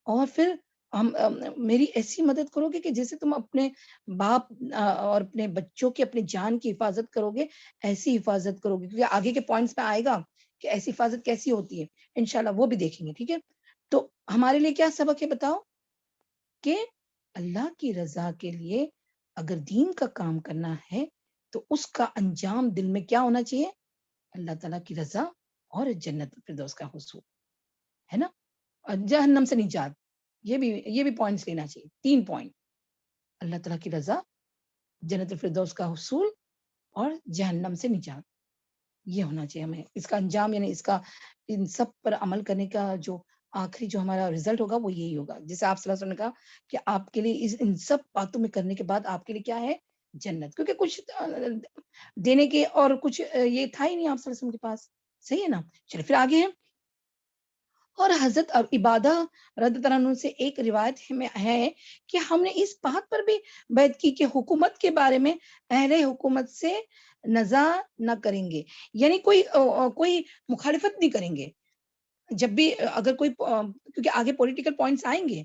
اور پھر ہم میری ایسی مدد کرو گے کہ جیسے تم اپنے باپ اور اپنے بچوں کی، اپنی جان کی حفاظت کرو گے، ایسی حفاظت کرو گے. کیونکہ آگے کے پوائنٹس میں آئے گا کہ ایسی حفاظت کیسی ہوتی ہے، انشاءاللہ وہ بھی دیکھیں گے. ٹھیک ہے، تو ہمارے لیے کیا سبق ہے بتاؤ، کہ اللہ کی رضا کے لیے اگر دین کا کام کرنا ہے تو اس کا انجام دل میں کیا ہونا چاہیے، اللہ تعالیٰ کی رضا اور جنت الفردوس کا حصول، ہے نا. اور جہنم سے نجات، یہ بھی پوائنٹس لینا چاہیے. 3 پوائنٹ، اللہ تعالیٰ کی رضا، جنت الفردوس کا حصول اور جہنم سے نجات. یہ ہونا چاہیے ہمیں. اس کا انجام یعنی اس کا ان سب پر عمل کرنے کا جو آخری جو ہمارا رزلٹ ہوگا وہ یہی ہوگا. جیسے آپ صلی اللہ علیہ وسلم نے کہا کہ آپ کے لیے ان سب باتوں میں کرنے کے بعد آپ کے لیے کیا ہے، جنت. کیونکہ کچھ دینے کے اور کچھ یہ تھا ہی نہیں آپ صلی اللہ علیہ وسلم کے پاس. صحیح ہے نا. چلے پھر آگے ہیں. اور حضرت عبادہ رضی اللہ عنہ سے ایک روایت میں ہے کہ ہم نے اس بات پر بھی بیعت کی کہ حکومت کے بارے میں اہل حکومت سے نزاع نہ کریں گے، یعنی کوئی مخالفت نہیں کریں گے. جب بھی اگر کوئی کیونکہ آگے پولیٹیکل پوائنٹس آئیں گے،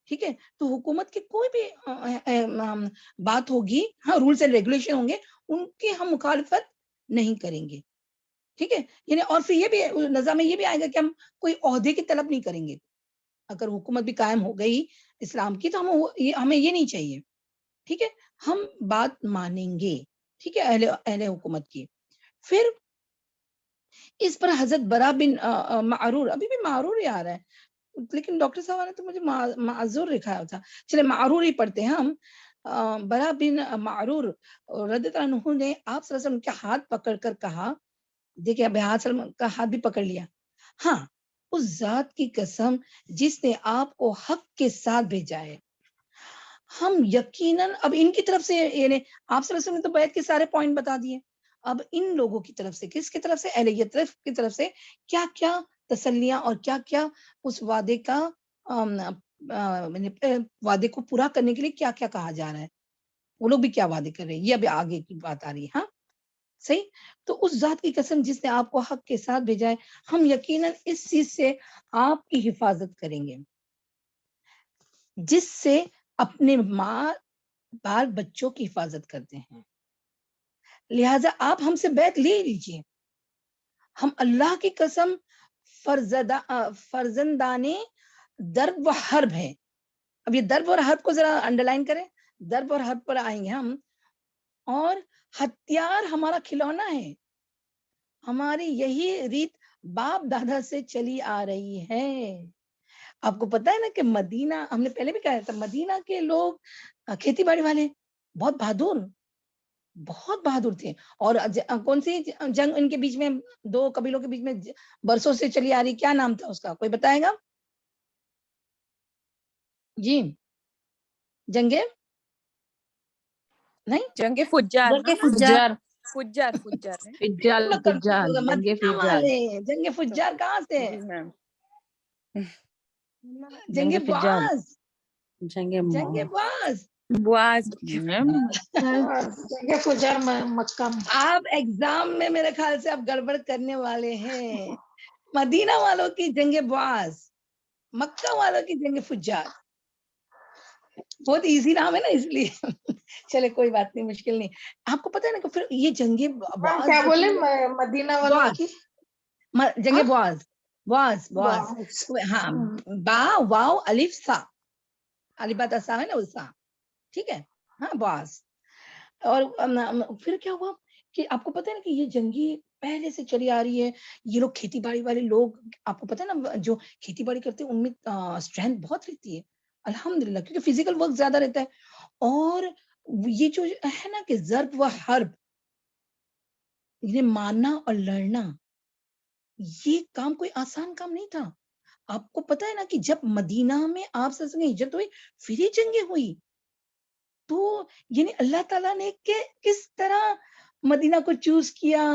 ٹھیک ہے، تو حکومت کی کوئی بھی بات ہوگی، ہاں، رولز اینڈ ریگولیشن ہوں گے، ان کی ہم مخالفت نہیں کریں گے. ٹھیک ہے، یعنی اور پھر یہ بھی نظام میں یہ بھی آئے گا کہ ہم کوئی عہدے کی طلب نہیں کریں گے. اگر حکومت بھی قائم ہو گئی اسلام کی تو ہمیں یہ نہیں چاہیے. ٹھیک ہے، ہم بات مانیں گے. ٹھیک ہے، اہل حکومت کی. پھر اس پر حضرت برا بن معرور، ابھی بھی معرور ہی آ رہا ہے لیکن ڈاکٹر صاحب نے تو مجھے معذور لکھا تھا، چلے معرور ہی پڑھتے ہیں ہم. برا بن معرور رضی اللہ عنہ نے آپ صلی اللہ علیہ وسلم کے ہاتھ پکڑ کر کہا، دیکھیں ابھی کا ہاتھ بھی پکڑ لیا، ہاں، اس ذات کی قسم جس نے آپ کو حق کے ساتھ بھیجا ہے، ہم یقیناً. اب ان کی طرف سے یعنی آپ صلی اللہ علیہ وسلم نے تو بیعت کے سارے پوائنٹ بتا دیے. اب ان لوگوں کی طرف سے، کس کی طرف سے، اہل یثرب کی طرف سے کیا کیا تسلیاں اور کیا کیا اس وعدے کا وعدے کو پورا کرنے کے لیے کیا کیا کہا جا رہا ہے، وہ لوگ بھی کیا وعدے کر رہے ہیں، یہ ابھی آگے کی بات آ رہی ہے. ہاں صحیح. تو اس ذات کی قسم جس نے آپ کو حق کے ساتھ بھیجا ہے، ہم یقیناً اس چیز سے آپ کی حفاظت کریں گے جس سے اپنے ماں بال بچوں کی حفاظت کرتے ہیں. لہذا آپ ہم سے بیعت لے لیجئے. ہم اللہ کی قسم فرزندانے درب و حرب ہے. اب یہ درب اور حرب کو ذرا انڈرلائن کریں، درب اور حرب پر آئیں گے ہم. اور ہتھیار ہمارا کھلونا ہے، ہماری یہی ریت باپ دادا سے چلی آ رہی ہے. آپ کو پتا ہے نا کہ مدینہ، ہم نے پہلے بھی کہا تھا، مدینہ کے لوگ کھیتی باڑی والے بہت بہادر تھے. اور کون سی جنگ ان کے بیچ میں، 2 قبیلوں کے بیچ میں برسوں سے چلی آ رہی، کیا نام تھا اس کا، کوئی بتائے گا؟ جی، جنگے نہیں، جنگ فجار. جنگ فجار. فجار فجار ہے. فجال فجار جنگ مدینہ فجار والے جنگ فجار کہاں سے؟ جی میم. جنگ فجار باز، جنگ باز. بواز. جگہ فجار مکہ میں. آپ ایگزام میں میرے خیال سے آپ گڑبڑ کرنے والے ہیں. مدینہ والوں کی جنگ باز، مکہ والوں کی جنگ فجار. بہت ایزی نام ہے نا اس لیے. چلے کوئی بات نہیں، مشکل نہیں. آپ کو پتا ہے نا کہ پھر یہ جنگ باز کیا بولے مدینہ والوں کی جنگ باز، باز باز. باز. ہاں، با واو الف سا، الف با تا سا ہے نا وہ سا، ٹھیک ہے. ہاں باز. اور پھر کیا ہوا کہ آپ کو پتا ہے نا کہ یہ جنگی پہلے سے چلی آ رہی ہے. یہ لوگ کھیتی باڑی والے لوگ، آپ کو پتا ہے نا جو کھیتی باڑی کرتے ہیں ان میں اسٹرینتھ بہت رہتی ہے الحمدللہ، کیونکہ فزیکل ورک زیادہ رہتا ہے. اور یہ جو ہے نا کہ ضرب و حرب، یہ مارنا اور لڑنا، یہ کام کوئی آسان کام نہیں تھا. آپ کو پتا ہے نا کہ جب مدینہ میں آپ سے ہجرت ہوئی پھر یہ جنگیں ہوئی، تو یعنی اللہ تعالیٰ نے کس طرح مدینہ کو چوز کیا.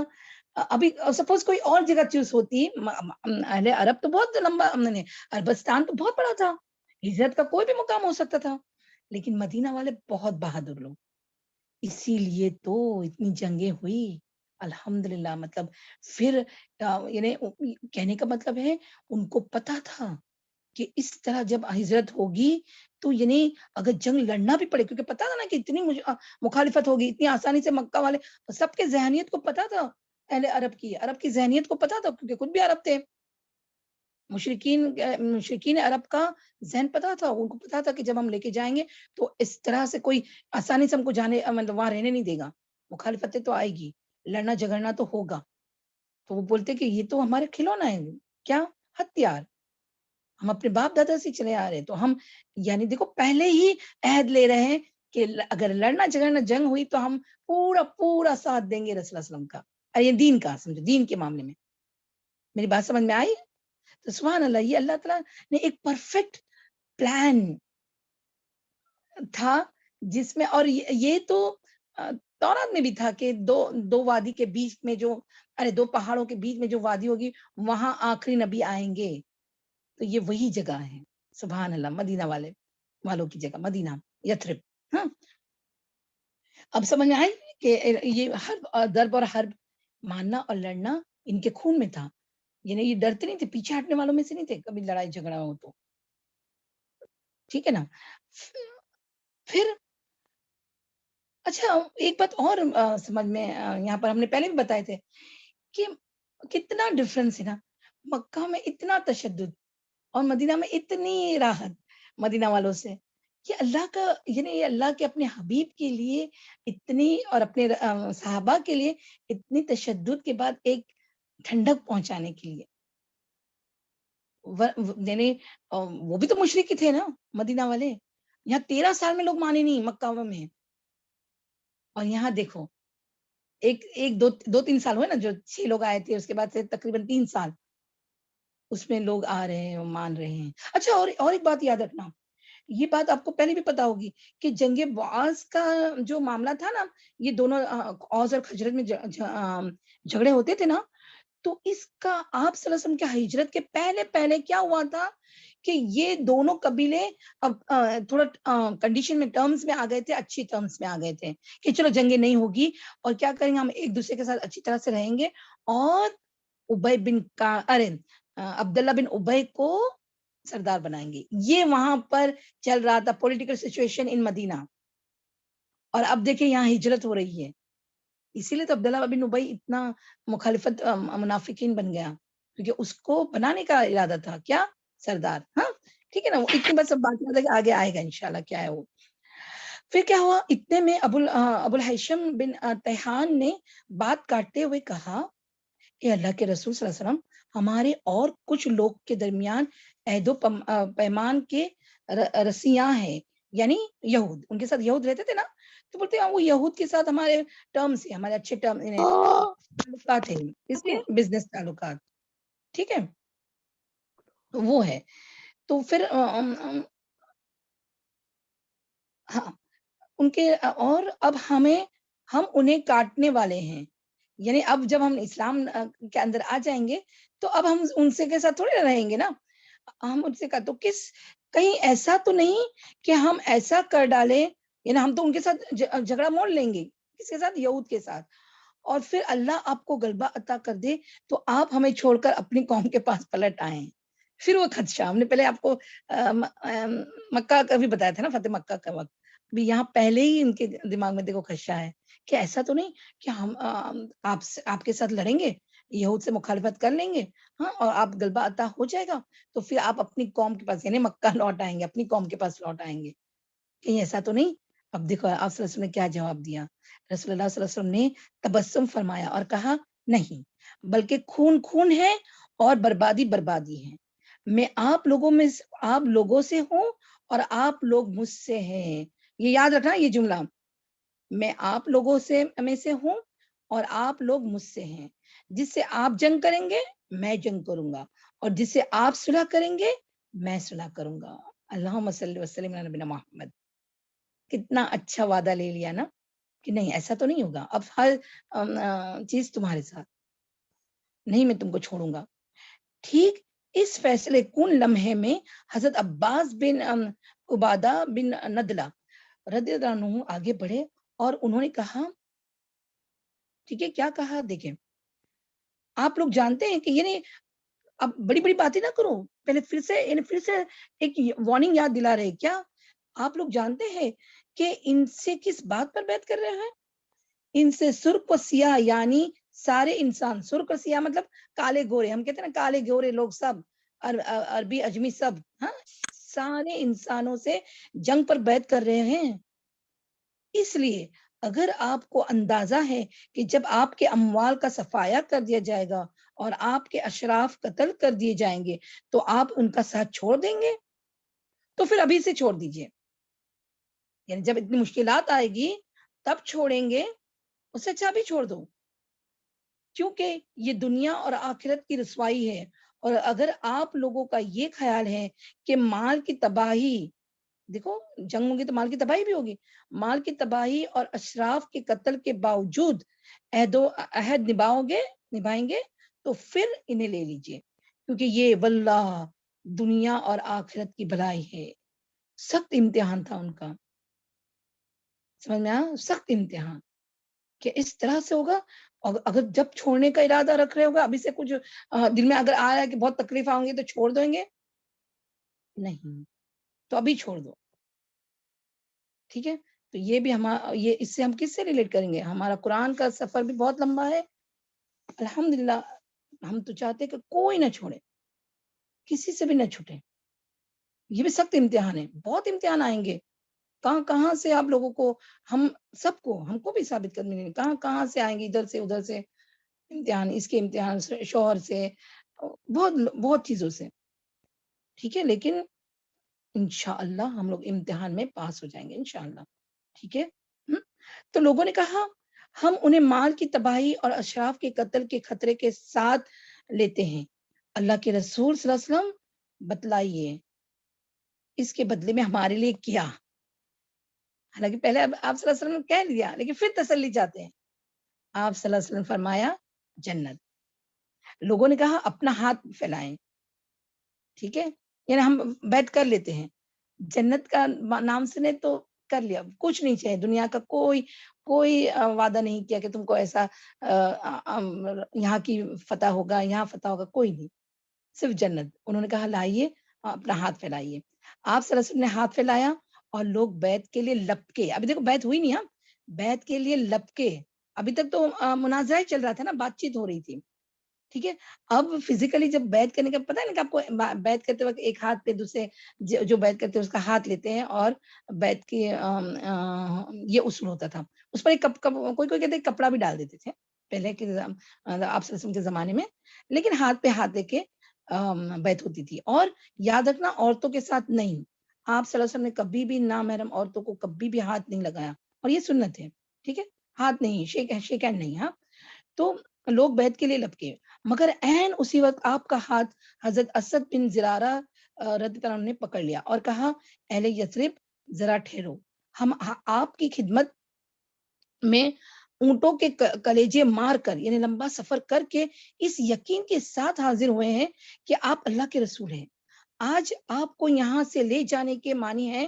ابھی سپوز کوئی اور جگہ چوز ہوتی، اہل عرب تو بہت لمبا، عربستان تو بہت بڑا تھا، ہجرت کا کوئی بھی مقام ہو سکتا تھا، لیکن مدینہ والے بہت بہادر لوگ، اسی لیے تو اتنی جنگیں ہوئی الحمدللہ. مطلب پھر یعنی کہنے کا مطلب ہے ان کو پتا تھا کہ اس طرح جب ہجرت ہوگی تو یعنی اگر جنگ لڑنا بھی پڑے، کیونکہ پتا تھا نا کہ اتنی مخالفت ہوگی اتنی آسانی سے. مکہ والے سب کے ذہنیت کو پتا تھا، اہل عرب کی ذہنیت کو پتا تھا، کیونکہ خود بھی عرب تھے. مشرکین عرب کا ذہن پتا تھا، ان کو پتا تھا کہ جب ہم لے کے جائیں گے تو اس طرح سے کوئی آسانی سے ہم کو جانے مطلب وہاں رہنے نہیں دے گا، مخالفتیں تو آئے گی، لڑنا جھگڑنا تو ہوگا. تو وہ بولتے کہ یہ تو ہمارے کھلونا ہے، کیا ہتھیار، ہم اپنے باپ دادا سے چلے آ رہے. تو ہم یعنی دیکھو پہلے ہی عہد لے رہے ہیں کہ اگر لڑنا جھگڑنا جنگ ہوئی تو ہم پورا ساتھ دیں گے رسول اللہ علیہ وسلم کا، یہ دین کا، سمجھو دین کے معاملے میں. میری بات سمجھ میں آئی؟ تو سبحان اللہ، یہ اللہ تعالیٰ نے ایک پرفیکٹ پلان تھا جس میں، اور یہ تو تورات میں بھی تھا کہ دو وادی کے بیچ میں دو پہاڑوں کے بیچ میں جو وادی ہوگی وہاں آخری نبی آئیں گے. تو یہ وہی جگہ ہے سبحان اللہ، مدینہ والوں کی جگہ، مدینہ یثرب. ہاں، اب سمجھ میں آئی کہ یہ حرب، ضرب اور حرب، ماننا اور لڑنا ان کے خون میں تھا. یعنی یہ ڈرتے نہیں تھے، پیچھے ہٹنے والوں میں سے نہیں تھے کبھی لڑائی جھگڑا ہو تو. ٹھیک ہے نا. پھر اچھا ایک بات اور سمجھ میں یہاں پر ہم نے پہلے بھی بتائے تھے کہ کتنا ڈفرنس ہے نا، مکہ میں اتنا تشدد اور مدینہ میں اتنی راحت مدینہ والوں سے، کہ اللہ کا یعنی یہ اللہ کے اپنے حبیب کے لیے اتنی، اور اپنے صحابہ کے لیے اتنی تشدد کے بعد ایک ٹھنڈک پہنچانے کے لیے. یعنی وہ بھی تو مشرک تھے نا مدینہ والے. یہاں 13 سال میں لوگ مانے نہیں مکہ میں، اور یہاں دیکھو ایک دو تین سال ہوئے نا، جو 6 لوگ آئے تھے، اس کے بعد سے تقریباً 3 سال اس میں لوگ آ رہے ہیں، مان رہے ہیں. اچھا اور ایک بات یاد رکھنا، یہ بات آپ کو پہلے بھی پتا ہوگی کہ جنگ بعث کا جو معاملہ تھا نا، یہ دونوں اوس اور خزرج میں جھگڑے ہوتے تھے نا، تو اس کا آپ صلی اللہ علیہ وسلم کے ہجرت کے پہلے کیا ہوا تھا کہ یہ دونوں قبیلے اب تھوڑا کنڈیشن میں ٹرمز میں آ گئے تھے، اچھی ٹرمز میں آ گئے تھے کہ چلو جنگیں نہیں ہوگی، اور کیا کریں گے، ہم ایک دوسرے کے ساتھ اچھی طرح سے رہیں گے. اور عبداللہ بن ابی کو سردار بنائیں گے. یہ وہاں پر چل رہا تھا پولیٹیکل سچویشن ان مدینہ. اور اب دیکھیں یہاں ہجرت ہو رہی ہے، اسی لیے تو عبداللہ بن ابی اتنا مخالفت منافقین بن گیا، کیونکہ اس کو بنانے کا ارادہ تھا کیا، سردار. ہاں ٹھیک ہے نا، اتنی بس بات آگے آئے گا انشاءاللہ کیا ہے وہ. پھر کیا ہوا، اتنے میں ابو الہیثم بن تیہان نے بات کاٹتے ہوئے کہا کہ اللہ کے رسول صلی اللہ علیہ وسلم، ہمارے اور کچھ لوگ کے درمیان عہد و پیمان کے رسیاں ہیں، یعنی یہود، ان کے ساتھ یہود رہتے تھے نا، تو بولتے ہیں وہ یہود کے ساتھ ہمارے ٹرمز ہیں، ہمارے اچھے تعلقات ہیں، اس کے بزنس تعلقات. ٹھیک ہے، تو وہ ہے. تو پھر ہاں ان کے، اور اب ہمیں ہم انہیں کاٹنے والے ہیں. یعنی اب جب ہم اسلام کے اندر آ جائیں گے تو اب ہم ان سے کے ساتھ تھوڑے رہیں گے نا. ہم ان سے کا تو کہیں ایسا تو نہیں کہ ہم ایسا کر ڈالیں، یعنی ہم تو ان کے ساتھ جھگڑا موڑ لیں گے. کس کے ساتھ؟ یہود کے ساتھ. اور پھر اللہ آپ کو غلبہ عطا کر دے تو آپ ہمیں چھوڑ کر اپنی قوم کے پاس پلٹ آئیں. پھر وہ خدشہ ہم نے پہلے آپ کو مکہ کا بھی بتایا تھا نا، فتح مکہ کا وقت بھی یہاں پہلے ہی ان کے دماغ میں دیکھو خدشہ ہے کہ ایسا تو نہیں کہ ہم آپ کے ساتھ لڑیں گے، یہود سے مخالفت کر لیں گے، ہاں، اور آپ غلبہ عطا ہو جائے گا تو پھر آپ اپنی قوم کے پاس یعنی مکہ لوٹ آئیں گے، اپنی قوم کے پاس لوٹ آئیں گے. کہیں ایسا تو نہیں. اب دیکھو آپ صلی اللہ علیہ وسلم نے کیا جواب دیا. رسول اللہ صلی اللہ علیہ وسلم نے تبسم فرمایا اور کہا نہیں، بلکہ خون خون ہے اور بربادی بربادی ہے. میں آپ لوگوں سے ہوں اور آپ لوگ مجھ سے ہیں. یہ یاد رکھنا یہ جملہ، میں آپ لوگوں میں سے ہوں اور آپ لوگ مجھ سے ہیں. جس سے آپ جنگ کریں گے میں جنگ کروں گا، اور جس سے آپ صلح کریں گے میں صلح کروں گا. اللہم صلی وسلم علی نبینا محمد. کتنا اچھا وعدہ لے لیا نا کہ نہیں ایسا تو نہیں ہوگا، اب ہر چیز تمہارے ساتھ نہیں، میں تم کو چھوڑوں گا. ٹھیک اس فیصلے کن لمحے میں حضرت عباس بن عبادہ بن ندلہ رضی اللہ عنہ آگے بڑھے اور انہوں نے کہا، ٹھیک ہے کیا کہا دیکھیں. آپ لوگ جانتے ہیں کہ یعنی اب بڑی بڑی باتیں نہ کرو، پہلے پھر سے ایک وارننگ یاد دلا رہے. کیا آپ لوگ جانتے ہیں کہ ان سے کس بات پر بیعت کر رہے ہیں؟ ان سے سرخ و سیاہ یعنی سارے انسان، سرخ و سیاہ مطلب کالے گورے، ہم کہتے ہیں نا کالے گورے لوگ سب، عربی اجمی سب، ہاں، سارے انسانوں سے جنگ پر بیعت کر رہے ہیں. اس لیے اگر آپ کو اندازہ ہے کہ جب آپ کے اموال کا صفایہ کر دیا جائے گا اور آپ کے اشراف قتل کر دیے جائیں گے تو آپ ان کا ساتھ چھوڑ دیں گے، تو پھر ابھی سے چھوڑ دیجئے. یعنی جب اتنی مشکلات آئے گی تب چھوڑیں گے، اس سے اچھا بھی چھوڑ دو، کیونکہ یہ دنیا اور آخرت کی رسوائی ہے. اور اگر آپ لوگوں کا یہ خیال ہے کہ مال کی تباہی، دیکھو جنگ ہوگی تو مال کی تباہی بھی ہوگی، مال کی تباہی اور اشراف کے قتل کے باوجود عہد نبھائیں گے تو پھر انہیں لے لیجئے، کیونکہ یہ واللہ دنیا اور آخرت کی بھلائی ہے. سخت امتحان تھا ان کا، سمجھ میں آیا؟ سخت امتحان کہ اس طرح سے ہوگا. اور اگر جب چھوڑنے کا ارادہ رکھ رہے ہوگا، ابھی سے کچھ دل میں اگر آ رہا ہے کہ بہت تکلیف آؤں گی تو چھوڑ دیں گے، نہیں تو ابھی چھوڑ دو. ٹھیک ہے، تو یہ بھی یہ اس سے ہم کس سے ریلیٹ کریں گے؟ ہمارا قرآن کا سفر بھی بہت لمبا ہے. الحمدللہ ہم تو چاہتے کہ کوئی نہ چھوڑے، کسی سے بھی نہ چھوٹے. یہ بھی سخت امتحان ہے، بہت امتحان آئیں گے. کہاں سے آپ لوگوں کو، ہم کو بھی ثابت کرنے کہاں سے آئیں گے، ادھر سے ادھر سے امتحان، اس کے امتحان سے، شوہر سے، بہت چیزوں سے. ٹھیک ہے، لیکن انشاءاللہ ہم لوگ امتحان میں پاس ہو جائیں گے انشاءاللہ. ٹھیک ہے. تو لوگوں نے کہا ہم انہیں مال کی تباہی اور اشراف کے قتل کے خطرے کے ساتھ لیتے ہیں. اللہ کے رسول صلی اللہ علیہ وسلم بتلائیے اس کے بدلے میں ہمارے لیے کیا. حالانکہ پہلے آپ صلی اللہ علیہ وسلم نے کہہ لیا، لیکن پھر تسلی چاہتے ہیں. آپ صلی اللہ علیہ وسلم فرمایا جنت. لوگوں نے کہا اپنا ہاتھ پھیلائیں. ٹھیک ہے، یعنی ہم بیعت کر لیتے ہیں. جنت کا نام سنے تو کر لیا، کچھ نہیں چاہیے دنیا کا، کوئی وعدہ نہیں کیا کہ تم کو ایسا یہاں کی فتح ہوگا، یہاں فتح ہوگا، کوئی نہیں، صرف جنت. انہوں نے کہا لائیے اپنا ہاتھ پھیلائیے. آپ صلی اللہ علیہ وسلم نے ہاتھ پھیلایا اور لوگ بیعت کے لیے لپکے. ابھی دیکھو بیعت ہوئی نہیں، ہاں، بیعت کے لیے لپکے. ابھی تک تو مناظرہ ہی چل رہا تھا نا، بات چیت ہو رہی تھی. ٹھیک ہے، اب فزیکلی جب بیعت کرنے کا پتہ ہے نا کہ آپ کو بیعت کرتے وقت ایک ہاتھ پہ دوسرے جو بیعت کرتے ہیں اس کا ہاتھ لیتے ہیں، اور بیعت کی یہ اصول ہوتا تھا. اس پر ایک کوئی کہتے ہیں کپڑا بھی ڈال دیتے تھے پہلے کے آپ صلی اللہ علیہ وسلم کے زمانے میں، لیکن ہاتھ پہ ہاتھ دے کے بیعت ہوتی تھی. اور یاد رکھنا عورتوں کے ساتھ نہیں، آپ صلی اللہ علیہ وسلم نے کبھی بھی نامحرم عورتوں کو کبھی بھی ہاتھ نہیں لگایا، اور یہ سنت ہے. ٹھیک ہے، ہاتھ نہیں، شیک ہینڈ نہیں. ہاں، تو لوگ بیعت کے لیے لپکے، مگر عین اسی وقت آپ کا ہاتھ حضرت اسد بن زرارہ رضی اللہ عنہ نے پکڑ لیا اور کہا اہل یثرب ذرا ٹھہرو، ہم آپ کی خدمت میں اونٹوں کے کلیجے مار کر یعنی لمبا سفر کر کے اس یقین کے ساتھ حاضر ہوئے ہیں کہ آپ اللہ کے رسول ہیں. آج آپ کو یہاں سے لے جانے کے معنی ہے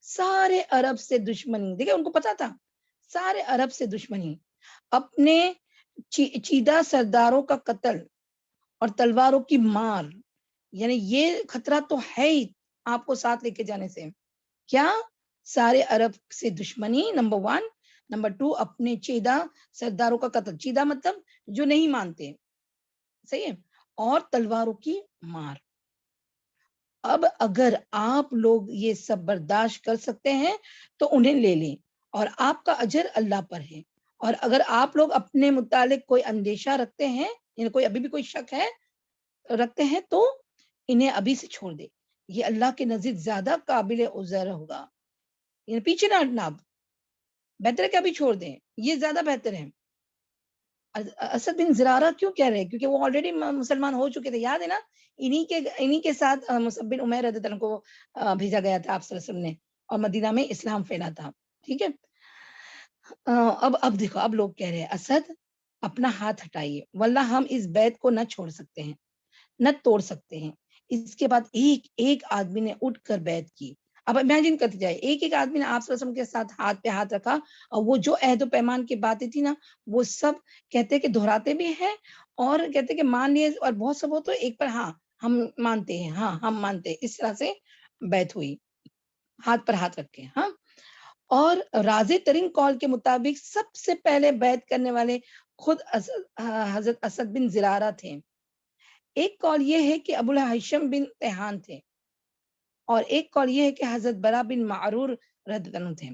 سارے عرب سے دشمنی. دیکھیں ان کو پتا تھا سارے عرب سے دشمنی, اپنے چیدہ سرداروں کا قتل اور تلواروں کی مار, یعنی یہ خطرہ تو ہے ہی آپ کو ساتھ لے کے جانے سے. کیا؟ سارے عرب سے دشمنی نمبر 1. نمبر 2 اپنے چیدہ سرداروں کا قتل. چیدہ مطلب جو نہیں مانتے, صحیح ہے, اور تلواروں کی مار. اب اگر آپ لوگ یہ سب برداشت کر سکتے ہیں تو انہیں لے لیں اور آپ کا اجر اللہ پر ہے. اور اگر آپ لوگ اپنے متعلق کوئی اندیشہ رکھتے ہیں یعنی کوئی ابھی بھی کوئی شک ہے رکھتے ہیں تو انہیں ابھی سے چھوڑ دے, یہ اللہ کے نزدیک زیادہ قابل عذر ہوگا. یعنی پیچھے نہ ہٹنا, اب بہتر ہے کہ ابھی چھوڑ دیں, یہ زیادہ بہتر ہے. اسد بن زرارہ کیوں کہہ رہے ہیں؟ کیونکہ وہ آلریڈی مسلمان ہو چکے تھے, یاد ہے نا, انہی کے ساتھ مصعب بن عمیر رضی اللہ عنہ کو بھیجا گیا تھا آپ صلی اللہ علیہ وسلم نے, اور مدینہ میں اسلام پھیلا تھا. ٹھیک ہے, اب دیکھو, اب لوگ کہہ رہے ہیں اسد اپنا ہاتھ ہٹائیے, واللہ ہم اس بیعت کو نہ چھوڑ سکتے ہیں نہ توڑ سکتے ہیں. اس کے بعد ایک آدمی نے اٹھ کر بیعت کی. اب امیجن کرتے جائے, ایک آدمی نے آپ صلی اللہ علیہ وسلم کے ساتھ ہاتھ پہ ہاتھ رکھا, اور وہ جو عہد و پیمان کی باتیں تھی نا وہ سب کہتے کہ دہراتے بھی ہیں اور کہتے کہ مان لیے, اور بہت سب ہو تو ایک پر ہاں ہم مانتے ہیں, ہاں ہم مانتے ہیں, اس طرح سے بیعت ہوئی ہاتھ پر ہاتھ رکھ کے. ہاں, اور راضی ترین قول کے مطابق سب سے پہلے بیعت کرنے والے خود حضرت اسد بن زرارہ تھے. ایک قول یہ ہے کہ ابو الہیثم بن تیہان تھے, اور ایک قول یہ ہے کہ حضرت برا بن معرور رضی اللہ عنہ تھے.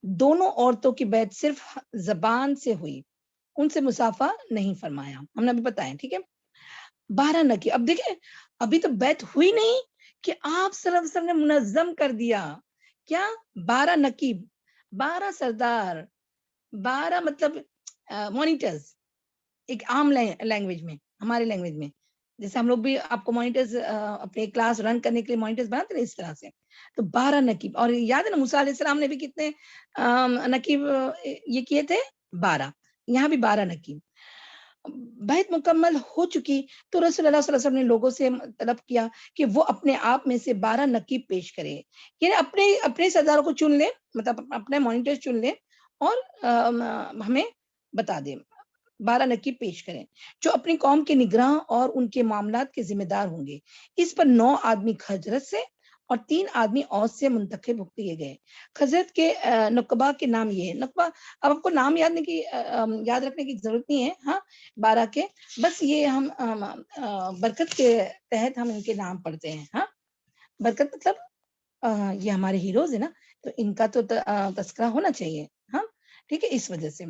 دونوں عورتوں کی بیعت صرف زبان سے ہوئی, ان سے مصافحہ نہیں فرمایا, ہم نے ابھی بتایا. ٹھیک ہے, 12 نکی. اب دیکھیں ابھی تو بیعت ہوئی نہیں کہ آپ صلی اللہ علیہ وسلم نے منظم کر دیا. کیا؟ 12 نقیب, 12 سردار, 12 مطلب مانیٹرز. ایک عام لینگویج میں, ہمارے لینگویج میں جیسے ہم لوگ بھی آپ کو مانیٹرز اپنے کلاس رن کرنے کے لیے مانیٹرز بناتے ہیں اس طرح سے. تو 12 نقیب, اور یاد ہے نا موسیٰ علیہ السلام نے بھی کتنے نقیب یہ کیے تھے؟ 12. یہاں بھی 12 نقیب. بیعت مکمل ہو چکی تو رسول اللہ صلی اللہ علیہ وسلم نے لوگوں سے طلب کیا کہ وہ اپنے آپ میں سے 12 نقیب پیش کرے, یعنی اپنے سرداروں کو چن لے, مطلب اپنے مانیٹر چن لے اور ہمیں بتا دیں. 12 نقیب پیش کریں جو اپنی قوم کے نگراں اور ان کے معاملات کے ذمہ دار ہوں گے. اس پر 9 آدمی خزرج سے اور 3 آدمی اوس سے منتخب کیے گئے. خزرج کے نقبہ کے نام یہ ہے. نقبہ اب آپ کو نام یاد رکھنے کی ضرورت نہیں ہے, ہاں 12 کے, بس یہ ہم برکت کے تحت ہم ان کے نام پڑھتے ہیں. ہاں, برکت مطلب یہ ہمارے ہیروز ہیں نا, تو ان کا تو تذکرہ ہونا چاہیے. ہاں ٹھیک ہے, اس وجہ سے.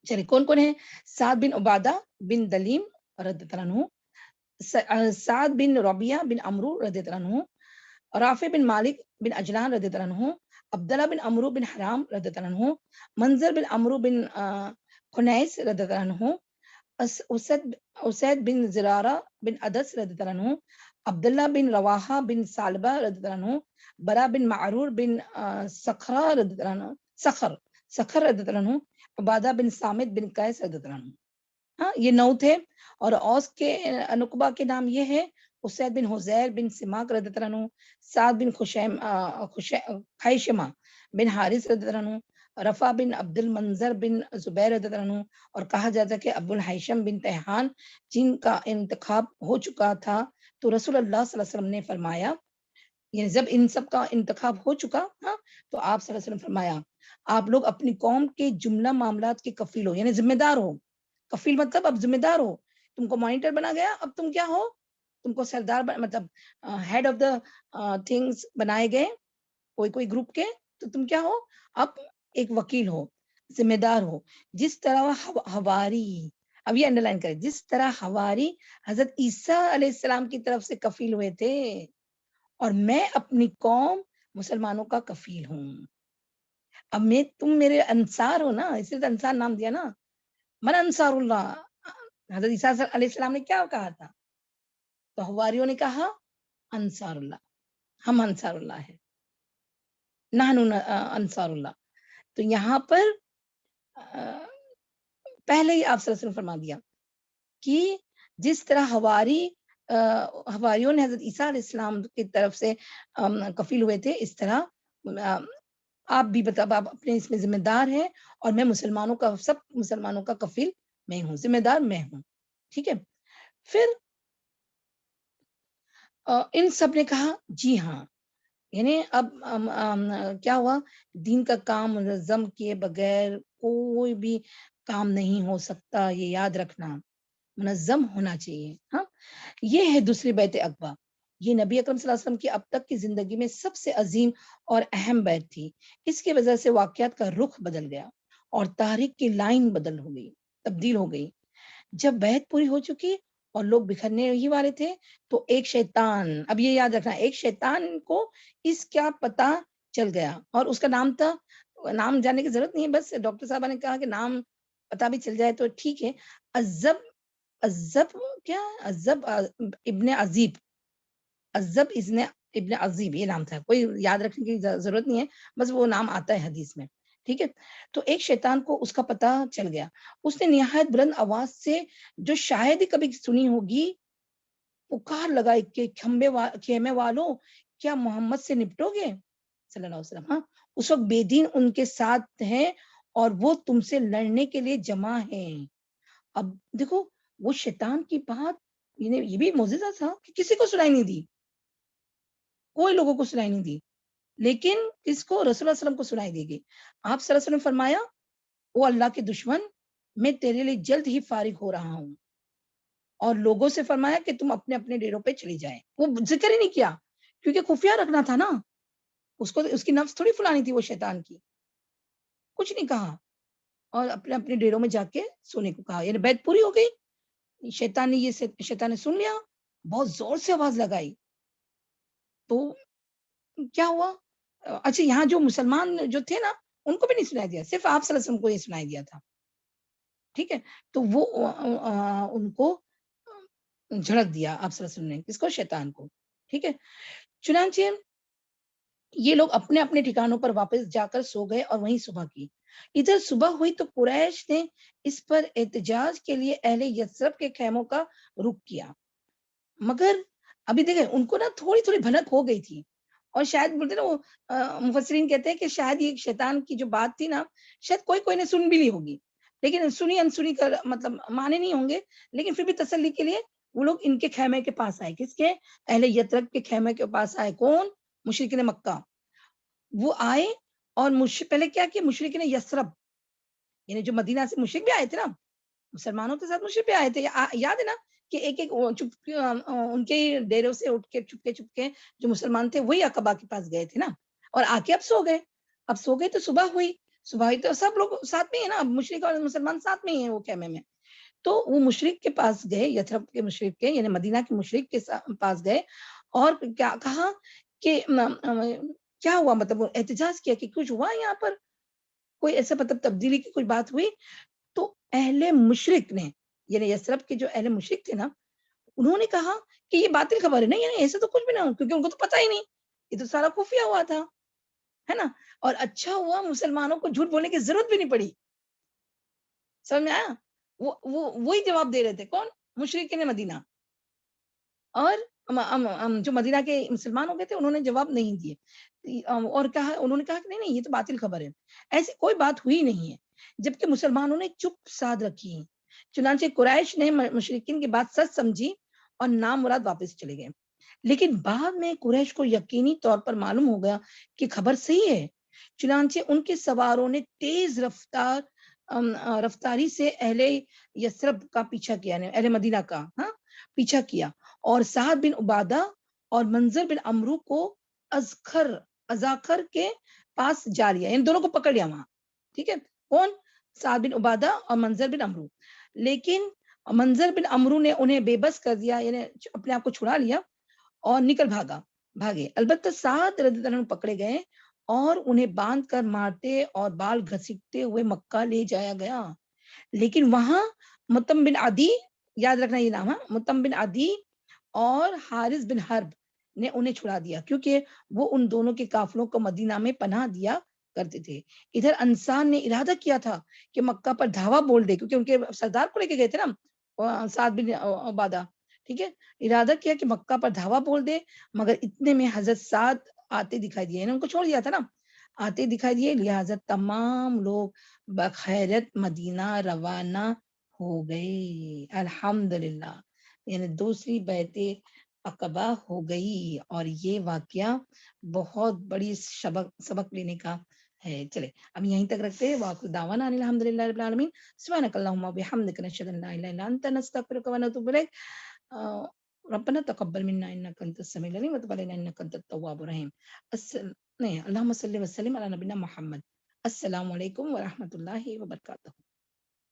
چلیے کون کون ہے؟ سعد بن عبادہ بن دلیم رضی اللہ عنہ, سعد بن ربیعہ بن عمرو رضی اللہ عنہ, رافع بن مالک بن اجلان رضی اللہ عنہ, عبداللہ بن عمرو بن حرام رضی اللہ عنہ, منظر بن عمرو بن خنیس رضی اللہ عنہ, اسید بن زرارہ بن عدس رضی اللہ عنہ, عبداللہ بن رواحہ بن سالبہ رضی اللہ عنہ, برا بن معرور بن سخر رضی اللہ عنہ, عبادہ بن سامد بن قیس رضی اللہ عنہ. ہاں یہ 9 تھے. اور اوس کے نقبہ کے نام یہ ہے اسید بن حزیر بن سماک رضی اللہ عنہ, سعد بن خیشمہ بن حارث رضی اللہ عنہ, رفع بن عبد المنظر بن زبیر رضی اللہ عنہ, اور کہا جاتا ہے کہ ابو الہیثم بن تیہان جن کا انتخاب ہو چکا تھا تو رسول اللہ صلی اللہ علیہ وسلم نے فرمایا, یعنی جب ان سب کا انتخاب ہو چکا ہاں تو آپ صلی اللہ علیہ وسلم فرمایا آپ لوگ اپنی قوم کے جملہ معاملات کے کفیل ہو, یعنی ذمہ دار ہو. کفیل مطلب اب ذمہ دار ہو, تم کو مانیٹر بنا گیا, اب تم کیا ہو, تم کو سردار مطلب ہیڈ آف دا تھنگس بنائے گئے کوئی گروپ کے, تو تم کیا ہو, اب ایک وکیل ہو, ذمہ دار ہو. جس طرح ہواری, اب یہ انڈر لائن کرے, جس طرح ہواری حضرت عیسیٰ علیہ السلام کی طرف سے کفیل ہوئے تھے, اور میں اپنی قوم مسلمانوں کا کفیل ہوں. اب تم میرے انصار ہو نا, اس لیے انصار نام دیا نا, من انصار اللہ. حضرت عیسیٰ علیہ السلام نے کیا کہا تھا؟ تو حواریوں نے کہا انصار اللہ, ہم انصار اللہ ہے, نحن انصار اللہ. تو یہاں پر پہلے ہی آپ صلی اللہ علیہ وسلم فرما دیا کہ جس طرح حواریوں نے حضرت عیسیٰ علیہ السلام کی طرف سے کفیل ہوئے تھے، اس طرح آپ بھی آپ اپنے اس میں ذمہ دار ہیں، اور میں سب مسلمانوں کا کفیل میں ہوں، ذمہ دار میں ہوں. ٹھیک ہے. پھر ان سب نے کہا جی ہاں. یعنی اب کیا ہوا، دین کا کام منظم کیے بغیر کوئی بھی کام نہیں ہو سکتا، یہ یاد رکھنا، منظم ہونا چاہیے. ہاں، یہ ہے دوسری بیعت عقبہ. یہ نبی اکرم صلی اللہ علیہ وسلم کی اب تک کی زندگی میں سب سے عظیم اور اہم بیعت تھی. اس کی وجہ سے واقعات کا رخ بدل گیا اور تاریخ کی لائن تبدیل ہو گئی. جب بیعت پوری ہو چکی اور لوگ بکھرنے ہی والے تھے تو ایک شیطان، اب یہ یاد رکھنا، ایک شیطان کو اس کا پتہ چل گیا، اور اس کا نام تھا، نام جاننے کی ضرورت نہیں ہے، بس ڈاکٹر صاحبہ نے کہا کہ نام پتہ بھی چل جائے تو ٹھیک ہے. عزب ابن عزیب یہ نام تھا، کوئی یاد رکھنے کی ضرورت نہیں ہے، بس وہ نام آتا ہے حدیث میں. ٹھیک ہے. تو ایک شیطان کو اس کا پتہ چل گیا. اس نے نہایت بلند آواز سے، جو شاید ہی کبھی سنی ہوگی، پکار لگائی کہ خیمے والوں، کیا محمد سے نپٹو گے صلی اللہ علیہ وسلم. ہاں، اس وقت بے دین ان کے ساتھ ہیں اور وہ تم سے لڑنے کے لیے جمع ہیں. اب دیکھو، وہ شیطان کی بات، یہ بھی معجزہ تھا کہ کسی کو سنائی نہیں دی، کوئی لوگوں کو سنائی نہیں دی، لیکن کس کو؟ رسول اللہ صلی اللہ علیہ وسلم کو سنائی دی گئی. آپ صلی اللہ علیہ وسلم نے فرمایا، او اللہ کے دشمن، میں تیرے لیے جلد ہی فارغ ہو رہا ہوں. اور لوگوں سے فرمایا کہ تم اپنے اپنے ڈیروں پہ چلی جائیں. وہ ذکر ہی نہیں کیا، کیونکہ خفیہ رکھنا تھا نا، اس کو اس کی نفس تھوڑی فلانی تھی وہ شیطان کی. کچھ نہیں کہا، اور اپنے اپنے ڈیروں میں جا کے سونے کو کہا. یعنی بیعت پوری ہو گئی. شیطان نے سن لیا، بہت زور سے آواز لگائی. تو کیا ہوا؟ اچھا، یہاں جو مسلمان جو تھے نا، ان کو بھی نہیں سنائی دیا، صرف آپ صلی اللہ علیہ وسلم کو یہ سنائی دیا تھا. ٹھیک ہے. تو وہ ان کو جھڑک دیا آپ صلی اللہ علیہ وسلم نے، کس کو؟ شیطان کو. ٹھیک ہے. چنانچہ یہ لوگ اپنے اپنے ٹھکانوں پر واپس جا کر سو گئے اور وہیں صبح کی. ادھر صبح ہوئی تو قریش نے اس پر احتجاج کے لیے اہل یثرب کے خیموں کا رخ کیا. مگر ابھی دیکھیں، ان کو نا تھوڑی تھوڑی بھنک ہو گئی تھی، اور شاید بولتے نا، وہ مفسرین کہتے ہیں کہ شاید یہ شیطان کی جو بات تھی نا، شاید کوئی نے سن بھی لی ہوگی، لیکن سنی انسنی کا مطلب مانے نہیں ہوں گے، لیکن پھر بھی تسلی کے لیے وہ لوگ ان کے خیمے کے پاس آئے. کس کے؟ اہل یثرب کے خیمے کے پاس آئے. کون؟ مشرکین مکہ. وہ آئے اور پہلے کیا کہ مشرکین یثرب، یعنی جو مدینہ سے مشرک بھی آئے تھے نا، مسلمانوں کے ساتھ مشرک بھی آئے تھے. یاد ہے نا کہ ایک ان کے ڈیروں سے اٹھ کے چھپ کے جو مسلمان تھے وہی عقبہ کے پاس گئے تھے نا، اور آ کے اب سو گئے. تو صبح ہوئی تو سب لوگ ساتھ میں ہیں نا، مشرک اور مسلمان ساتھ میں ہی ہیں وہ خیمے میں. تو وہ مشرک کے پاس گئے، یثرب کے مشرک کے، یعنی مدینہ کے مشرک کے پاس گئے، اور کیا کہا کہ کیا ہوا، مطلب احتجاج کیا کہ کچھ ہوا یہاں پر، کوئی ایسا مطلب تبدیلی کی کوئی بات ہوئی. تو اہل مشرک نے، یعنی یثرب کے جو اہل مشرک تھے نا، انہوں نے کہا کہ یہ باطل خبر ہے. نہیں، یعنی ایسا تو کچھ بھی نہ ہو، کیونکہ ان کو تو پتہ ہی نہیں، یہ تو سارا خفیہ ہوا تھا، ہے نا. اور اچھا ہوا مسلمانوں کو جھوٹ بولنے کی ضرورت بھی نہیں پڑی. سمجھ میں آیا؟ وہی جواب دے رہے تھے. کون؟ مشرکین مدینہ. اور جو مدینہ کے مسلمان ہو گئے تھے، انہوں نے جواب نہیں دیے، اور انہوں نے کہا کہ نہیں، یہ تو باطل خبر ہے، ایسی کوئی بات ہوئی نہیں ہے. جبکہ مسلمانوں نے چپ سادھ رکھی. چنانچہ قریش نے مشرکین کی بات سچ سمجھی اور نام مراد واپس چلے گئے. لیکن بعد میں قریش کو یقینی طور پر معلوم ہو گیا کہ خبر صحیح ہے. چنانچہ ان کے سواروں نے تیز رفتاری سے اہل یثرب کا پیچھا کیا، یعنی اہل مدینہ کا پیچھا کیا، اور سعد بن عبادہ اور منظر بن عمرو کو ازاخر کے پاس جا لیا، یعنی دونوں کو پکڑ لیا وہاں. ٹھیک ہے. کون؟ سعد بن عبادہ اور منظر بن عمرو. لیکن منظر بن عمرو نے انہیں بے بس کر دیا، یعنی اپنے آپ کو چھڑا لیا اور نکل بھاگے. البتہ سعد رضی اللہ عنہ پکڑے گئے اور انہیں باندھ کر مارتے اور بال گھسیٹتے ہوئے مکہ لے جایا گیا. لیکن وہاں مطعم بن عدی، یاد رکھنا یہ نام ہے، مطعم بن عدی اور حارث بن حرب نے انہیں چھڑا دیا، کیونکہ وہ ان دونوں کے قافلوں کو مدینہ میں پناہ دیا کرتے تھے. ادھر انصار نے ارادہ کیا تھا کہ مکہ پر دھاوا بول دے, کیونکہ ان کے سردار کو لے کے گئے تھے نا سعد بن عبادہ, ٹھیک ہے, ارادہ کیا کہ مکہ پر دھاوا بول دے, مگر اتنے میں حضرت سعد آتے دکھائی دیے, ان کو چھوڑ دیا تھا نا, آتے دکھائی دیے, لہٰذا تمام لوگ بخیرت مدینہ روانہ ہو گئے. الحمدللہ, یعنی دوسری بیعت عقبہ ہو گئی, اور یہ واقعہ بہت بڑی سبق لینے کا ہے. چلے اب یہیں تک رکھتے ہیں. وآخر دعوانا ان الحمدللہ رب العالمین. سبحانک اللہم وبحمدک نشہد ان لا الہ الا انت نستغفرک ونتوب الیک. ربنا تقبل منا انک انت السمیع العلیم وتب علینا انک انت التواب الرحیم. اللہم صلی وسلم علی نبینا محمد. السلام علیکم ورحمۃ اللہ وبرکاتہ.